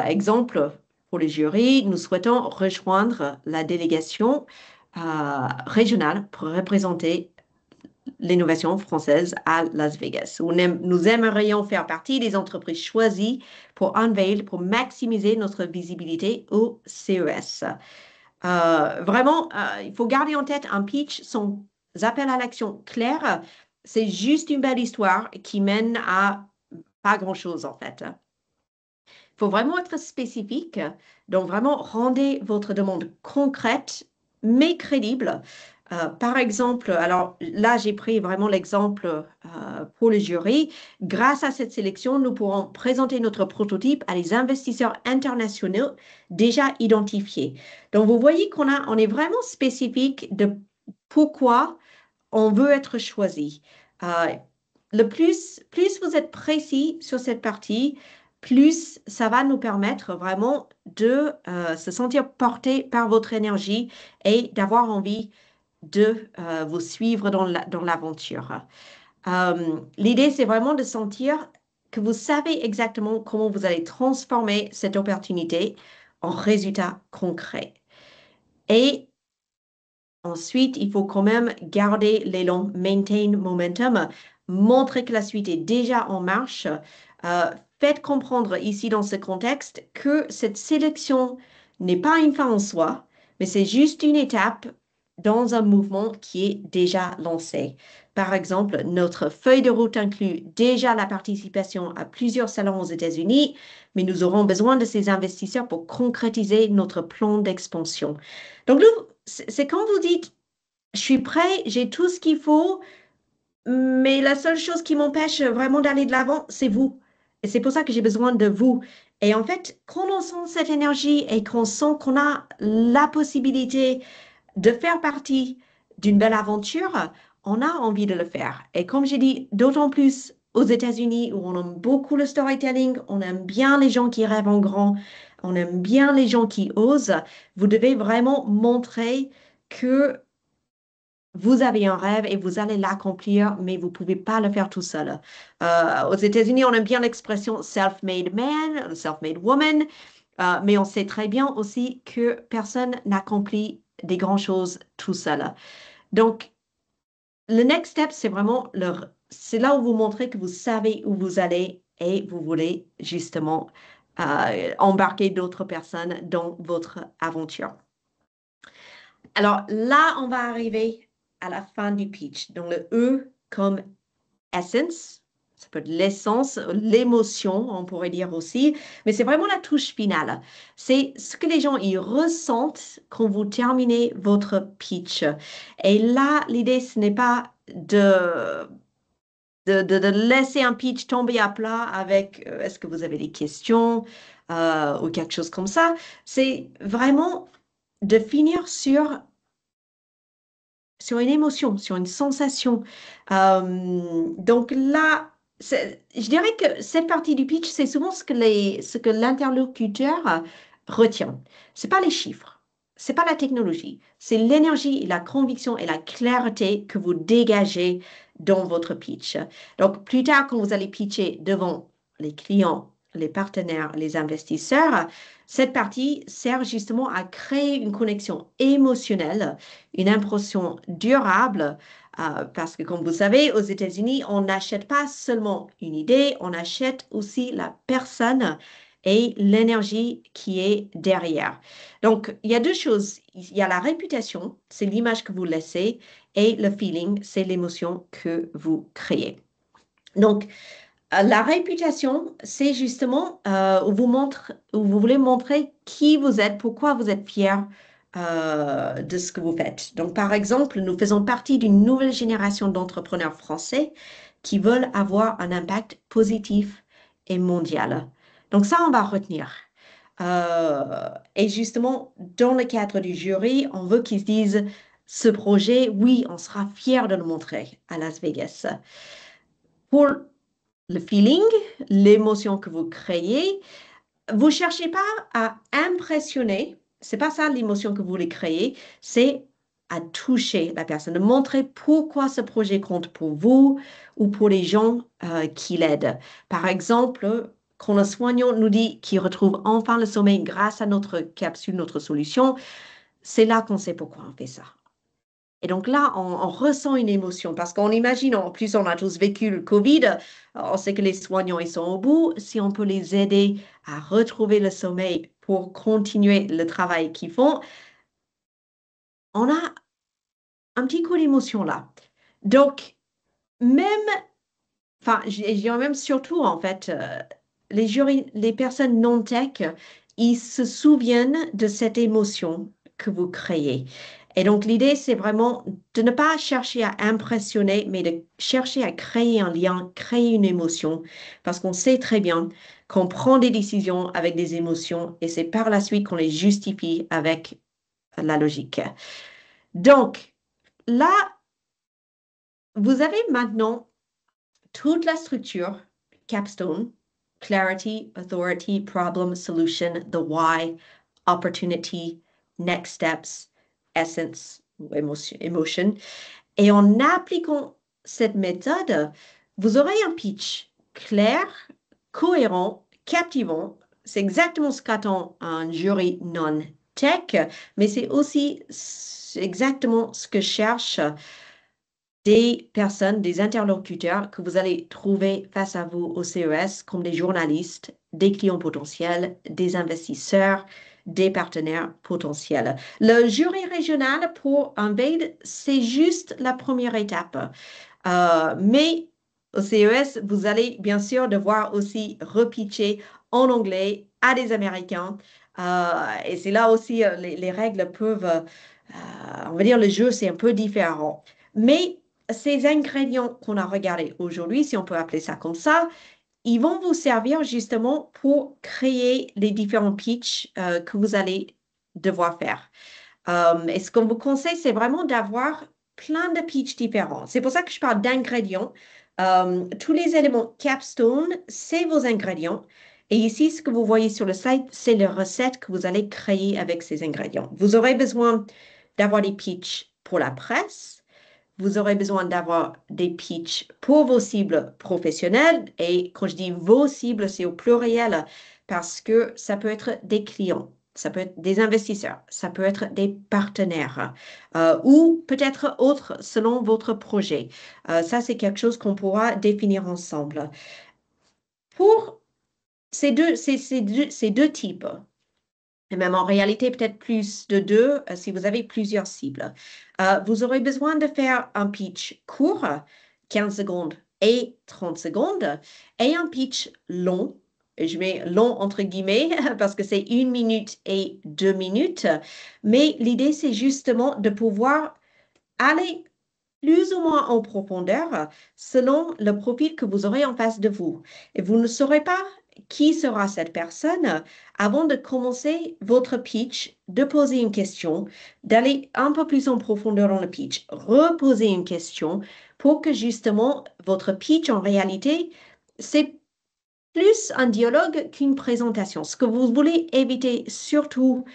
Exemple, pour le jury, nous souhaitons rejoindre la délégation régionale pour représenter l'innovation française à Las Vegas. Nous aimerions faire partie des entreprises choisies pour Unveil, pour maximiser notre visibilité au CES. Vraiment, il faut garder en tête un pitch, son appel à l'action clair, c'est juste une belle histoire qui mène à pas grand-chose en fait. Il faut vraiment être spécifique, donc vraiment rendez votre demande concrète mais crédible. Par exemple, alors là, j'ai pris vraiment l'exemple pour le jury. Grâce à cette sélection, nous pourrons présenter notre prototype à des investisseurs internationaux déjà identifiés. Donc, vous voyez on est vraiment spécifique de pourquoi on veut être choisi. Plus vous êtes précis sur cette partie, plus ça va nous permettre vraiment de se sentir porté par votre énergie et d'avoir envie de vous suivre dans l'aventure. L'idée, c'est vraiment de sentir que vous savez exactement comment vous allez transformer cette opportunité en résultat concret. Et ensuite, il faut quand même garder l'élan, maintain momentum, montrer que la suite est déjà en marche. Faites comprendre ici dans ce contexte que cette sélection n'est pas une fin en soi, mais c'est juste une étape dans un mouvement qui est déjà lancé. Par exemple, notre feuille de route inclut déjà la participation à plusieurs salons aux États-Unis, mais nous aurons besoin de ces investisseurs pour concrétiser notre plan d'expansion. Donc, c'est quand vous dites, je suis prêt, j'ai tout ce qu'il faut, mais la seule chose qui m'empêche vraiment d'aller de l'avant, c'est vous. Et c'est pour ça que j'ai besoin de vous. Et en fait, quand on sent cette énergie et qu'on sent qu'on a la possibilité de faire partie d'une belle aventure, on a envie de le faire. Et comme j'ai dit, d'autant plus aux États-Unis où on aime beaucoup le storytelling, on aime bien les gens qui rêvent en grand, on aime bien les gens qui osent, vous devez vraiment montrer que vous avez un rêve et vous allez l'accomplir, mais vous ne pouvez pas le faire tout seul. Aux États-Unis, on aime bien l'expression self-made man, self-made woman, mais on sait très bien aussi que personne n'accomplit des grandes choses tout seul. Donc, le next step, c'est vraiment c'est là où vous montrez que vous savez où vous allez et vous voulez justement embarquer d'autres personnes dans votre aventure. Alors là, on va arriver à la fin du pitch. Donc le E comme essence, ça peut être l'essence, l'émotion, on pourrait dire aussi, mais c'est vraiment la touche finale. C'est ce que les gens y ressentent quand vous terminez votre pitch. Et là, l'idée, ce n'est pas de laisser un pitch tomber à plat avec est-ce que vous avez des questions ou quelque chose comme ça. C'est vraiment de finir sur une émotion, sur une sensation. Donc là, je dirais que cette partie du pitch, c'est souvent ce que l'interlocuteur retient. Ce n'est pas les chiffres, ce n'est pas la technologie, c'est l'énergie, la conviction et la clarté que vous dégagez dans votre pitch. Donc plus tard, quand vous allez pitcher devant les clients, les partenaires, les investisseurs, cette partie sert justement à créer une connexion émotionnelle, une impression durable, parce que comme vous savez, aux États-Unis, on n'achète pas seulement une idée, on achète aussi la personne et l'énergie qui est derrière. Donc, il y a deux choses. Il y a la réputation, c'est l'image que vous laissez, et le feeling, c'est l'émotion que vous créez. Donc, la réputation, c'est justement où vous voulez montrer qui vous êtes, pourquoi vous êtes fier de ce que vous faites. Donc, par exemple, nous faisons partie d'une nouvelle génération d'entrepreneurs français qui veulent avoir un impact positif et mondial. Donc ça, on va retenir. Et justement, dans le cadre du jury, on veut qu'ils se disent, ce projet, oui, on sera fiers de le montrer à Las Vegas. Pour le feeling, l'émotion que vous créez, vous cherchez pas à impressionner, c'est pas ça l'émotion que vous voulez créer, c'est à toucher la personne, de montrer pourquoi ce projet compte pour vous ou pour les gens qui l'aident. Par exemple, quand le soignant nous dit qu'il retrouve enfin le sommeil grâce à notre capsule, notre solution, c'est là qu'on sait pourquoi on fait ça. Et donc là, on ressent une émotion parce qu'on imagine, en plus, on a tous vécu le Covid, on sait que les soignants, ils sont au bout. Si on peut les aider à retrouver le sommeil pour continuer le travail qu'ils font, on a un petit coup d'émotion là. Donc, même, enfin, je dirais même surtout, en fait, les personnes non-tech, ils se souviennent de cette émotion que vous créez. Et donc, l'idée, c'est vraiment de ne pas chercher à impressionner, mais de chercher à créer un lien, créer une émotion, parce qu'on sait très bien qu'on prend des décisions avec des émotions et c'est par la suite qu'on les justifie avec la logique. Donc, là, vous avez maintenant toute la structure Capstone, Clarity, Authority, Problem, Solution, the Why, Opportunity, Next Steps, Essence, Emotion. Et en appliquant cette méthode, vous aurez un pitch clair, cohérent, captivant. C'est exactement ce qu'attend un jury non-tech, mais c'est aussi exactement ce que cherche des personnes, des interlocuteurs que vous allez trouver face à vous au CES, comme des journalistes, des clients potentiels, des investisseurs, des partenaires potentiels. Le jury régional pour Unveiled, c'est juste la première étape. Mais au CES, vous allez bien sûr devoir aussi repitcher en anglais à des Américains. Et c'est là aussi, les règles peuvent, on va dire, le jeu, c'est un peu différent. Mais ces ingrédients qu'on a regardés aujourd'hui, si on peut appeler ça comme ça, ils vont vous servir justement pour créer les différents pitchs que vous allez devoir faire. Et ce qu'on vous conseille, c'est vraiment d'avoir plein de pitchs différents. C'est pour ça que je parle d'ingrédients. Tous les éléments Capstone, c'est vos ingrédients. Et ici, ce que vous voyez sur le site, c'est les recettes que vous allez créer avec ces ingrédients. Vous aurez besoin d'avoir des pitchs pour la presse. Vous aurez besoin d'avoir des pitchs pour vos cibles professionnelles. Et quand je dis vos cibles, c'est au pluriel parce que ça peut être des clients, ça peut être des investisseurs, ça peut être des partenaires ou peut-être autres selon votre projet. Ça, c'est quelque chose qu'on pourra définir ensemble. Pour ces deux types, et même en réalité, peut-être plus de deux si vous avez plusieurs cibles. Vous aurez besoin de faire un pitch court, 15 secondes et 30 secondes, et un pitch long. Je mets long entre guillemets parce que c'est 1 minute et 2 minutes. Mais l'idée, c'est justement de pouvoir aller plus ou moins en profondeur selon le profil que vous aurez en face de vous. Et vous ne saurez pas qui sera cette personne avant de commencer votre pitch, de poser une question, d'aller un peu plus en profondeur dans le pitch, reposer une question pour que justement votre pitch en réalité, c'est plus un dialogue qu'une présentation. Ce que vous voulez éviter surtout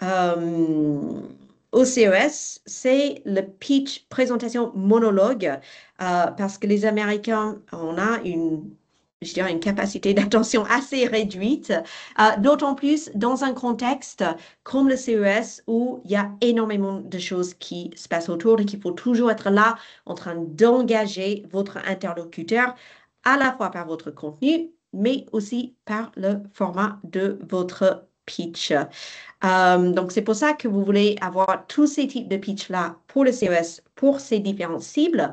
au CES, c'est le pitch présentation monologue parce que les Américains, on a je dirais une capacité d'attention assez réduite, d'autant plus dans un contexte comme le CES où il y a énormément de choses qui se passent autour et qu'il faut toujours être là en train d'engager votre interlocuteur à la fois par votre contenu, mais aussi par le format de votre pitch. Donc, c'est pour ça que vous voulez avoir tous ces types de pitch-là pour le CES, pour ces différentes cibles.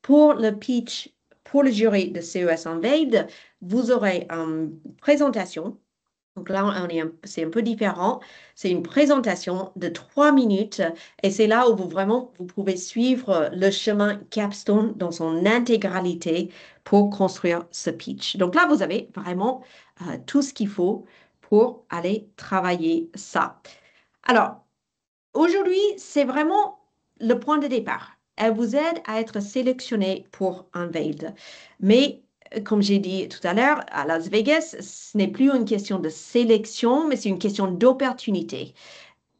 Pour le pitch, pour le jury de CES Unveiled, vous aurez une présentation Donc là, c'est un peu différent. C'est une présentation de 3 minutes et c'est là où vous pouvez suivre le chemin Capstone dans son intégralité pour construire ce pitch. Donc là, vous avez vraiment tout ce qu'il faut pour aller travailler ça. Alors, aujourd'hui, c'est vraiment le point de départ. Elle vous aide à être sélectionné pour un Veiled. Mais comme j'ai dit tout à l'heure, à Las Vegas, ce n'est plus une question de sélection, mais c'est une question d'opportunité.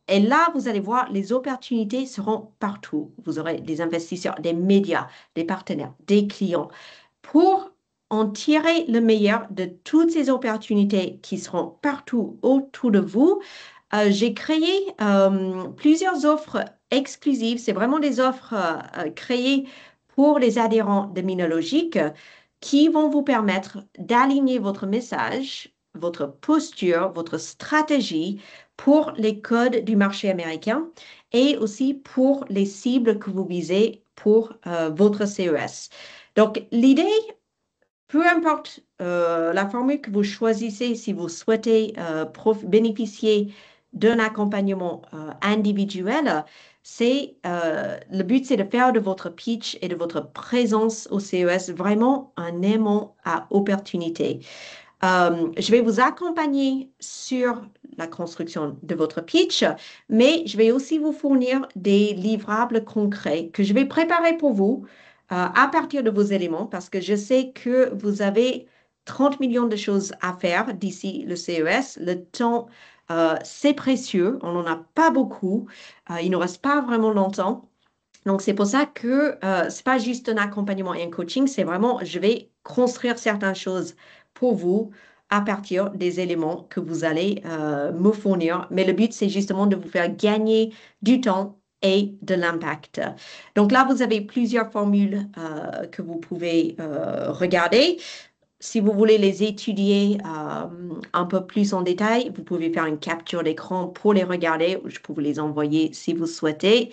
Et là, vous allez voir, les opportunités seront partout. Vous aurez des investisseurs, des médias, des partenaires, des clients. Pour en tirer le meilleur de toutes ces opportunités qui seront partout autour de vous, j'ai créé plusieurs offres exclusives. C'est vraiment des offres créées pour les adhérents de Minologique qui vont vous permettre d'aligner votre message, votre posture, votre stratégie pour les codes du marché américain et aussi pour les cibles que vous visez pour votre CES. Donc, l'idée, peu importe la formule que vous choisissez, si vous souhaitez bénéficier d'un accompagnement individuel, le but, c'est de faire de votre pitch et de votre présence au CES vraiment un aimant à opportunité. Je vais vous accompagner sur la construction de votre pitch, mais je vais aussi vous fournir des livrables concrets que je vais préparer pour vous à partir de vos éléments parce que je sais que vous avez 30 millions de choses à faire d'ici le CES. Le temps, c'est précieux. On n'en a pas beaucoup. Il ne reste pas vraiment longtemps. Donc, c'est pour ça que ce n'est pas juste un accompagnement et un coaching, c'est vraiment, je vais construire certaines choses pour vous à partir des éléments que vous allez me fournir. Mais le but, c'est justement de vous faire gagner du temps et de l'impact. Donc là, vous avez plusieurs formules que vous pouvez regarder. Si vous voulez les étudier un peu plus en détail, vous pouvez faire une capture d'écran pour les regarder. Je peux vous les envoyer si vous souhaitez.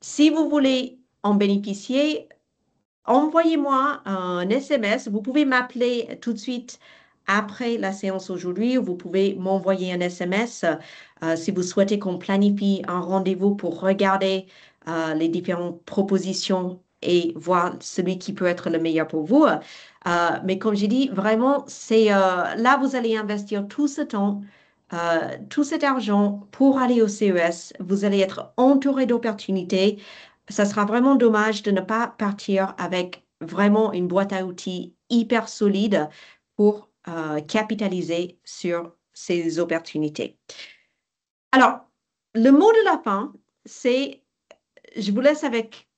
Si vous voulez en bénéficier, envoyez-moi un SMS. Vous pouvez m'appeler tout de suite après la séance aujourd'hui ou vous pouvez m'envoyer un SMS si vous souhaitez qu'on planifie un rendez-vous pour regarder les différentes propositions et voir celui qui peut être le meilleur pour vous. Mais comme j'ai dit, vraiment, c'est là, vous allez investir tout ce temps, tout cet argent pour aller au CES. Vous allez être entouré d'opportunités. Ça sera vraiment dommage de ne pas partir avec vraiment une boîte à outils hyper solide pour capitaliser sur ces opportunités. Alors, le mot de la fin, c'est, je vous laisse avec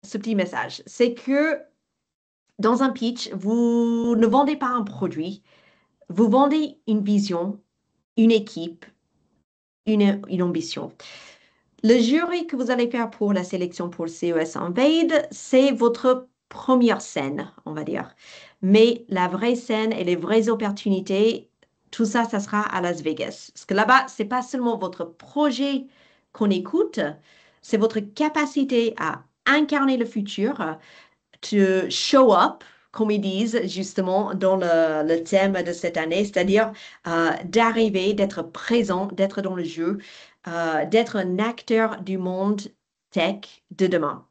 ce petit message, c'est que dans un pitch, vous ne vendez pas un produit, vous vendez une vision, une équipe, une ambition. Le jury que vous allez faire pour la sélection pour le CES Unveiled, c'est votre première scène, on va dire. Mais la vraie scène et les vraies opportunités, tout ça, ça sera à Las Vegas. Parce que là-bas, c'est pas seulement votre projet qu'on écoute, c'est votre capacité à incarner le futur, to show up, comme ils disent justement dans le thème de cette année, c'est-à-dire d'arriver, d'être présent, d'être dans le jeu, d'être un acteur du monde tech de demain.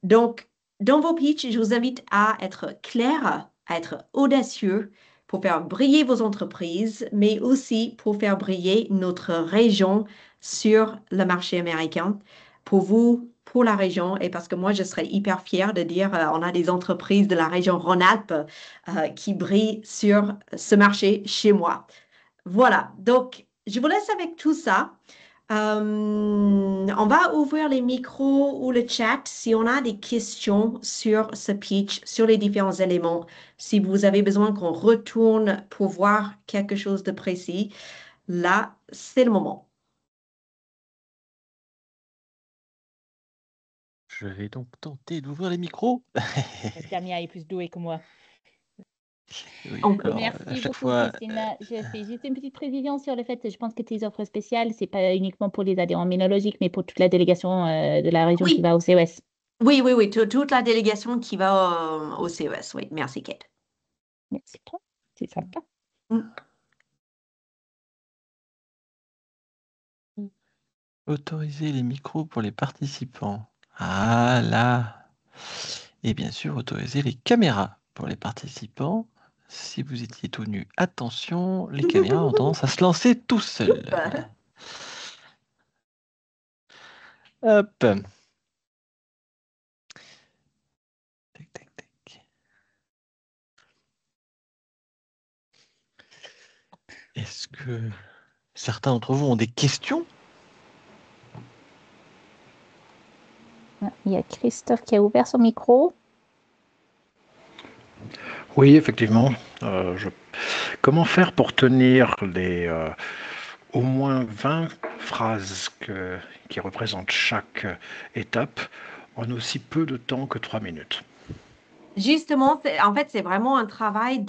Donc, dans vos pitchs, je vous invite à être clair, à être audacieux pour faire briller vos entreprises, mais aussi pour faire briller notre région sur le marché américain. Pour vous, pour la région, et parce que moi, je serais hyper fière de dire on a des entreprises de la région Rhône-Alpes qui brillent sur ce marché chez moi. Voilà, donc je vous laisse avec tout ça. On va ouvrir les micros ou le chat si on a des questions sur ce pitch, sur les différents éléments. Si vous avez besoin qu'on retourne pour voir quelque chose de précis, là, c'est le moment. Je vais donc tenter d'ouvrir les micros. Damien est plus doué que moi. Oui, On peut. alors, à Merci chaque beaucoup, fois, Christina. Je fais juste une petite précision sur le fait que je pense que tes offres spéciales, c'est pas uniquement pour les adhérents Minologiques, mais pour toute la délégation de la région qui Oui, va au CES. oui, toute la délégation qui va au CES. Oui, merci, Kate. Merci toi, c'est sympa. Autoriser les micros pour les participants. Ah là. Et bien sûr, autoriser les caméras pour les participants. Si vous étiez tout nu, attention, les caméras ont tendance à se lancer tout seuls. Hop. Tac, tac, tac. Est-ce que certains d'entre vous ont des questions? Il y a Christophe qui a ouvert son micro. Oui, effectivement. Comment faire pour tenir au moins 20 phrases qui représentent chaque étape en aussi peu de temps que 3 minutes? Justement, en fait, c'est vraiment un travail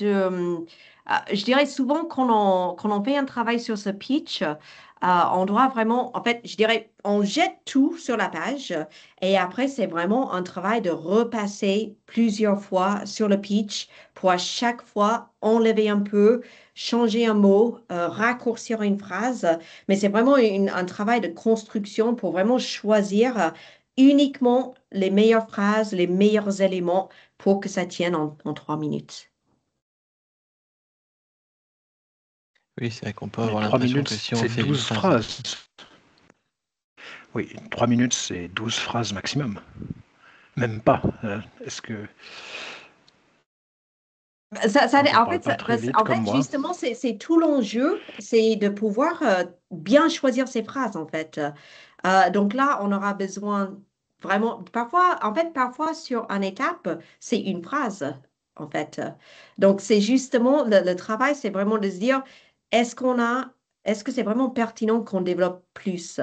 je dirais souvent quand on fait un travail sur ce pitch, on doit vraiment, en fait, je dirais, on jette tout sur la page et après, c'est vraiment un travail de repasser plusieurs fois sur le pitch pour à chaque fois enlever un peu, changer un mot, raccourcir une phrase. Mais c'est vraiment un travail de construction pour vraiment choisir uniquement les meilleures phrases, les meilleurs éléments pour que ça tienne en 3 minutes. Oui, c'est vrai qu'on peut Mais avoir 3 l'impression minutes, que si on c'est fait une 12 phrase... phrases. Oui, 3 minutes, c'est 12 phrases maximum. Même pas. Est-ce que quand on En parle fait, pas très vite comme moi, justement, c'est tout l'enjeu, c'est de pouvoir bien choisir ses phrases, en fait. Donc là, on aura besoin vraiment, parfois sur une étape, c'est une phrase, en fait. Donc c'est justement, le travail, c'est vraiment de se dire, est-ce qu'on a, est-ce que c'est vraiment pertinent qu'on développe plus?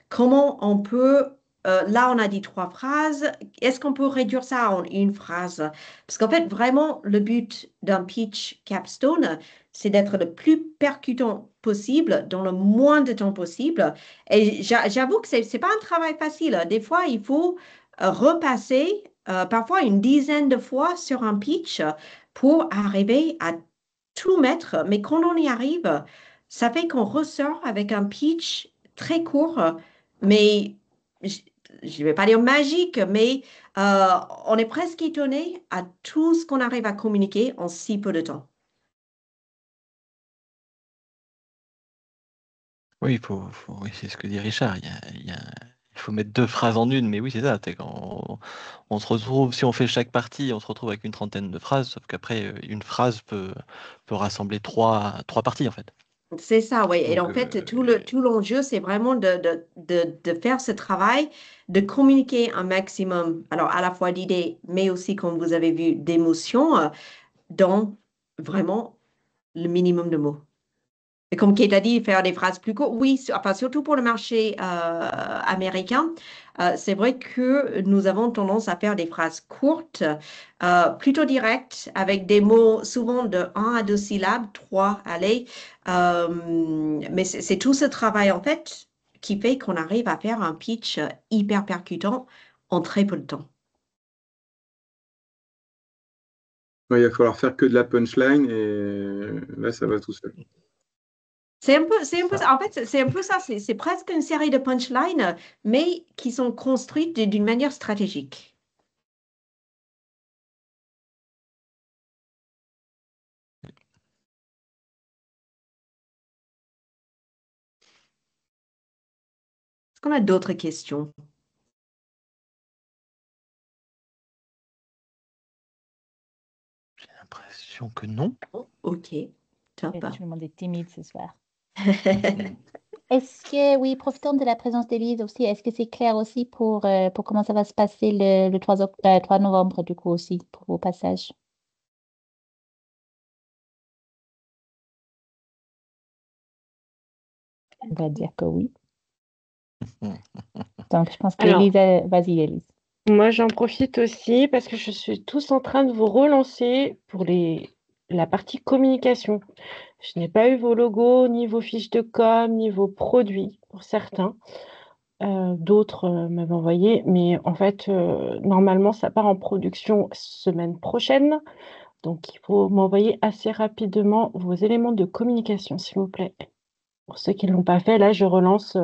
Comment on peut, là, on a dit 3 phrases, est-ce qu'on peut réduire ça en une phrase? Parce qu'en fait, vraiment, le but d'un pitch capstone, c'est d'être le plus percutant possible dans le moins de temps possible. Et j'avoue que c'est pas un travail facile. Des fois, il faut repasser parfois une dizaine de fois sur un pitch pour arriver à tout mettre. Mais quand on y arrive, ça fait qu'on ressort avec un pitch très court, mais je ne vais pas dire magique, mais on est presque étonné à tout ce qu'on arrive à communiquer en si peu de temps. Oui, oui, c'est ce que dit Richard. Il faut mettre 2 phrases en une, mais oui, c'est ça. On se retrouve, si on fait chaque partie, on se retrouve avec une trentaine de phrases, sauf qu'après, une phrase peut rassembler trois parties, en fait. C'est ça, oui. Et Donc, en fait, tout l'enjeu, c'est vraiment de faire ce travail, de communiquer un maximum, alors à la fois d'idées, mais aussi, comme vous avez vu, d'émotions, dans vraiment le minimum de mots. Et comme Kate a dit, faire des phrases plus courtes, oui, enfin, surtout pour le marché américain, c'est vrai que nous avons tendance à faire des phrases courtes, plutôt directes, avec des mots souvent de 1 à 2 syllabes, 3, allez. Mais c'est tout ce travail, en fait, qui fait qu'on arrive à faire un pitch hyper percutant en très peu de temps. Ouais, il va falloir faire que de la punchline et là, ça va tout seul. C'est un peu ça. En fait, c'est un peu ça. C'est presque une série de punchlines, mais qui sont construites d'une manière stratégique. Est-ce qu'on a d'autres questions? j'ai l'impression que non. Ok, top. Tout le monde est timide ce soir. Est-ce que, oui, profitons de la présence d'Élise aussi. Est-ce que c'est clair aussi pour comment ça va se passer le 3 novembre, du coup, aussi, pour vos passages? On va dire que oui. Donc, je pense Alors, qu'Élise, vas-y, Élise. moi, j'en profite aussi parce que je suis tous en train de vous relancer pour la partie communication. Je n'ai pas eu vos logos, ni vos fiches de com, ni vos produits pour certains. D'autres m'avaient envoyé, mais en fait, normalement, ça part en production semaine prochaine. Donc, il faut m'envoyer assez rapidement vos éléments de communication, s'il vous plaît. Pour ceux qui ne l'ont pas fait, là, je relance.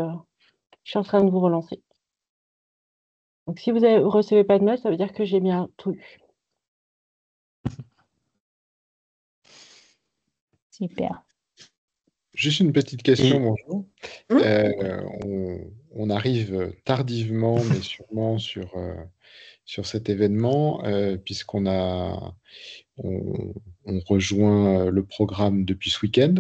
Je suis en train de vous relancer. Donc, si vous ne recevez pas de mail, ça veut dire que j'ai bien tout eu. Super. Juste une petite question, Et bonjour. On arrive tardivement, mais sûrement sur cet événement, puisqu'on on rejoint le programme depuis ce week-end.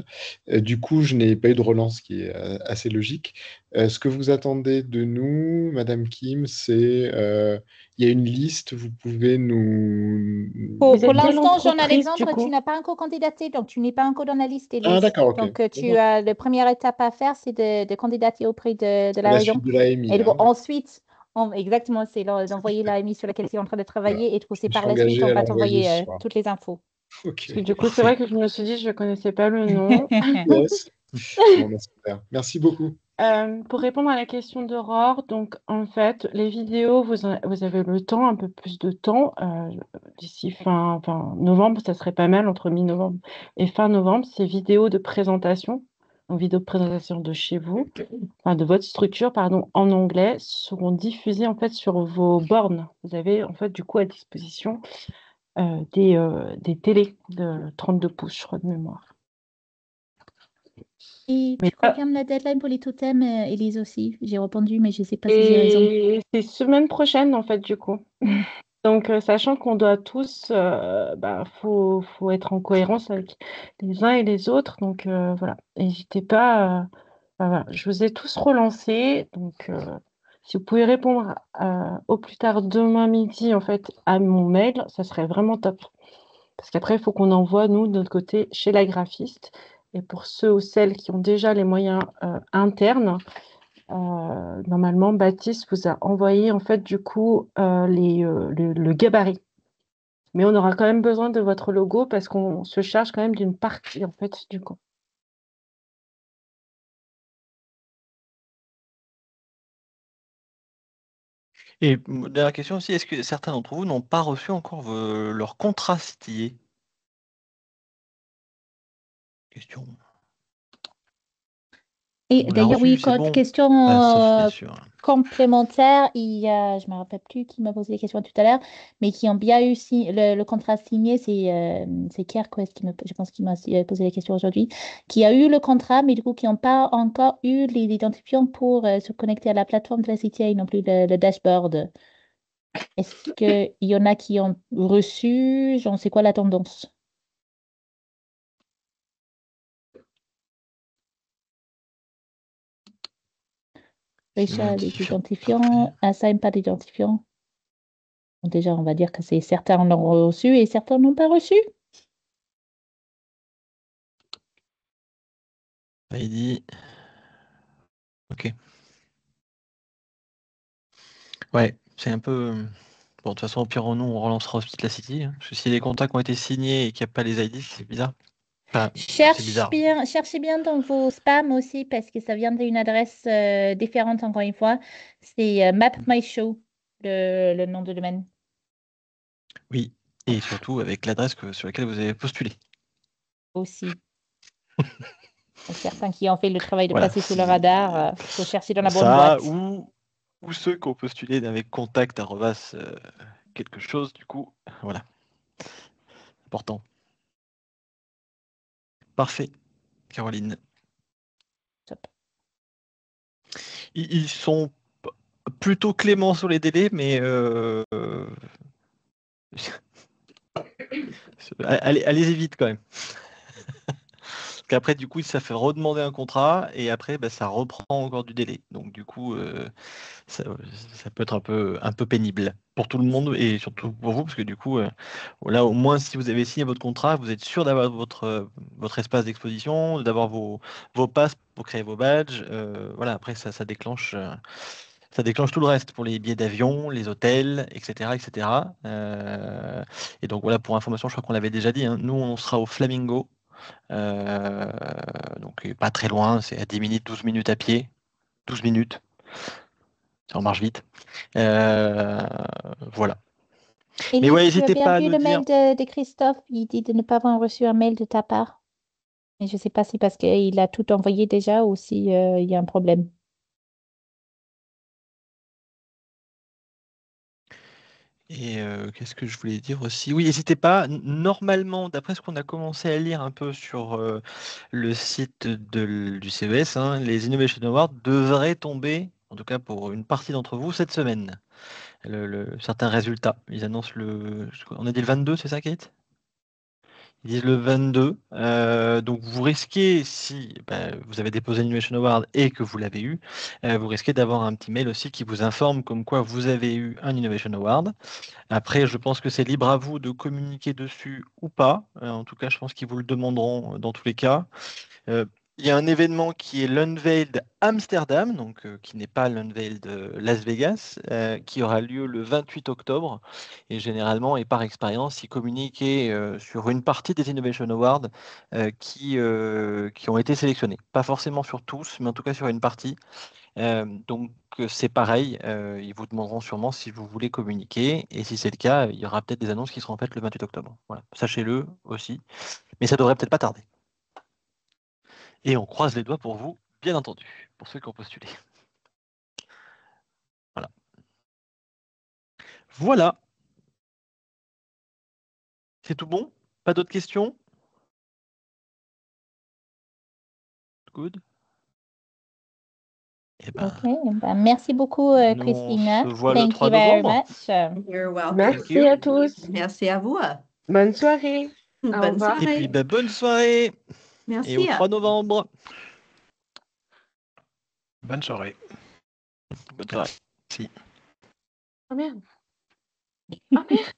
Du coup, je n'ai pas eu de relance, ce qui est assez logique. Ce que vous attendez de nous, Madame Kim, c'est il y a une liste, vous pouvez nous... Pour Vous êtes quelle l'instant, Jean entreprise, du Alexandre, tu coup? n'as pas encore candidaté, donc tu n'es pas encore dans la liste des Ah, listes. d'accord, ok. Donc, tu as la première étape à faire, c'est de candidater auprès de la La région. suite de l'AMI. Et du coup, Hein, ensuite, exactement, c'est d'envoyer l'AMI sur laquelle tu es en train de voilà. travailler. Et du coup, Je c'est me suis par la suite, engagé on à va l'envoyer ce t'envoyer soir. toutes les infos. Ok, Parce que du coup, c'est parfait. vrai que je me suis dit, je ne connaissais pas le nom. yes. Bon, bah, super. Merci beaucoup. Pour répondre à la question d'Aurore, donc en fait, les vidéos, vous avez le temps, un peu plus de temps, d'ici fin novembre, ça serait pas mal, entre mi-novembre et fin novembre, ces vidéos de présentation, donc vidéos de présentation de chez vous, enfin de votre structure, pardon, en anglais, seront diffusées en fait sur vos bornes. Vous avez en fait du coup à disposition des télés de 32 pouces, je crois de mémoire. Et Mais tu confirmes la deadline pour les totems, Élise aussi. J'ai répondu, mais je ne sais pas si j'ai raison. et c'est semaine prochaine, en fait, du coup. Mm. Donc, sachant qu'on doit tous, faut être en cohérence avec les uns et les autres. Donc, voilà, n'hésitez pas. Voilà. Je vous ai tous relancés. Donc, si vous pouvez répondre au plus tard demain midi, en fait, à mon mail, ça serait vraiment top. Parce qu'après, il faut qu'on envoie, nous, de notre côté, chez la graphiste. Et pour ceux ou celles qui ont déjà les moyens internes, normalement, Baptiste vous a envoyé en fait du coup le gabarit. Mais on aura quand même besoin de votre logo parce qu'on se charge quand même d'une partie en fait du coup. Et dernière question aussi, est-ce que certains d'entre vous n'ont pas reçu encore leur contrat signé? Question. Et On l'a d'ailleurs, oui, reçu, c'est bon. question Ah, sauf bien sûr. complémentaire, il y a, je ne me rappelle plus qui m'a posé les questions tout à l'heure, mais qui ont bien eu le contrat signé, c'est Kier Quest je pense qu'il m'a posé la question aujourd'hui, qui a eu le contrat, mais du coup qui n'ont pas encore eu les identifiants pour se connecter à la plateforme de la CTA, non plus le dashboard. Est-ce qu'il y en a qui ont reçu? J'en sais quoi la tendance? Richard, les Identifiant. identifiants, assign pas d'identifiant. Bon, déjà, on va dire que c'est certains l'ont reçu et certains n'ont pas reçu. ID. Ok. Ouais, c'est un peu. Bon, de toute façon, au pire, nous, on relancera ensuite la City. Hein, parce que si les contacts ont été signés et qu'il n'y a pas les ID, c'est bizarre. Enfin, c'est bizarre. Cherchez bien dans vos spams aussi parce que ça vient d'une adresse différente encore une fois. C'est MapMyShow, le nom de domaine. Oui. Et surtout avec l'adresse sur laquelle vous avez postulé. Aussi. Donc, certains qui ont fait le travail de Voilà. passer sous le radar, il faut chercher dans la bonne Ça, boîte. ou ceux qui ont postulé avec contact quelque chose, du coup, voilà. Important. Parfait, Caroline. Top. Ils sont plutôt cléments sur les délais, mais allez-y vite quand même. Parce qu'après, du coup, ça fait redemander un contrat et après, ça reprend encore du délai. Donc, du coup, ça peut être un peu pénible pour tout le monde et surtout pour vous, parce que du coup, là, au moins, si vous avez signé votre contrat, vous êtes sûr d'avoir votre espace d'exposition, d'avoir vos passes pour créer vos badges. Voilà, après, ça déclenche. Ça déclenche tout le reste pour les billets d'avion, les hôtels, etc. etc. Et donc voilà, pour information, je crois qu'on l'avait déjà dit, hein, nous on sera au Flamingo, donc pas très loin, c'est à 10 minutes, 12 minutes à pied, 12 minutes, ça en marche vite. Voilà. Mais Élise, ouais, tu as n'hésitez bien pas à vu nous le dire. mail de Christophe? Il dit de ne pas avoir reçu un mail de ta part. Mais je ne sais pas si parce qu'il a tout envoyé déjà ou si il y a un problème. Et qu'est-ce que je voulais dire aussi? Oui, n'hésitez pas. Normalement, d'après ce qu'on a commencé à lire un peu sur le site du CES, hein, les Innovation Awards devraient tomber, en tout cas pour une partie d'entre vous, cette semaine. Certains résultats. Ils annoncent on a dit le 22, c'est ça, Kate? Ils disent le 22. Donc vous risquez, si vous avez déposé l'Innovation Award et que vous l'avez eu, vous risquez d'avoir un petit mail aussi qui vous informe comme quoi vous avez eu un Innovation Award. Après, je pense que c'est libre à vous de communiquer dessus ou pas. En tout cas, je pense qu'ils vous le demanderont dans tous les cas. Il y a un événement qui est l'Unveiled Amsterdam, donc qui n'est pas l'Unveiled Las Vegas, qui aura lieu le 28 octobre. Et généralement, et par expérience, ils communiquent sur une partie des Innovation Awards qui ont été sélectionnés. Pas forcément sur tous, mais en tout cas sur une partie. Donc c'est pareil, ils vous demanderont sûrement si vous voulez communiquer. Et si c'est le cas, il y aura peut-être des annonces qui seront faites le 28 octobre. Voilà, sachez-le aussi. Mais ça devrait peut-être pas tarder. Et on croise les doigts pour vous, bien entendu, pour ceux qui ont postulé. Voilà. Voilà. C'est tout bon? Pas d'autres questions? Good. Eh ben, Ok, ben, merci beaucoup, nous, on Christina. se voit le Thank 3 you very novembre. much. You're welcome. Thank Merci you. à tous. Merci à vous. Bonne soirée. Au Bonne revoir. Et puis, soirée. bonne soirée. Et Merci. au 3 novembre. Bonne soirée. Bonne soirée. Merci. Ah merde. Ah merde.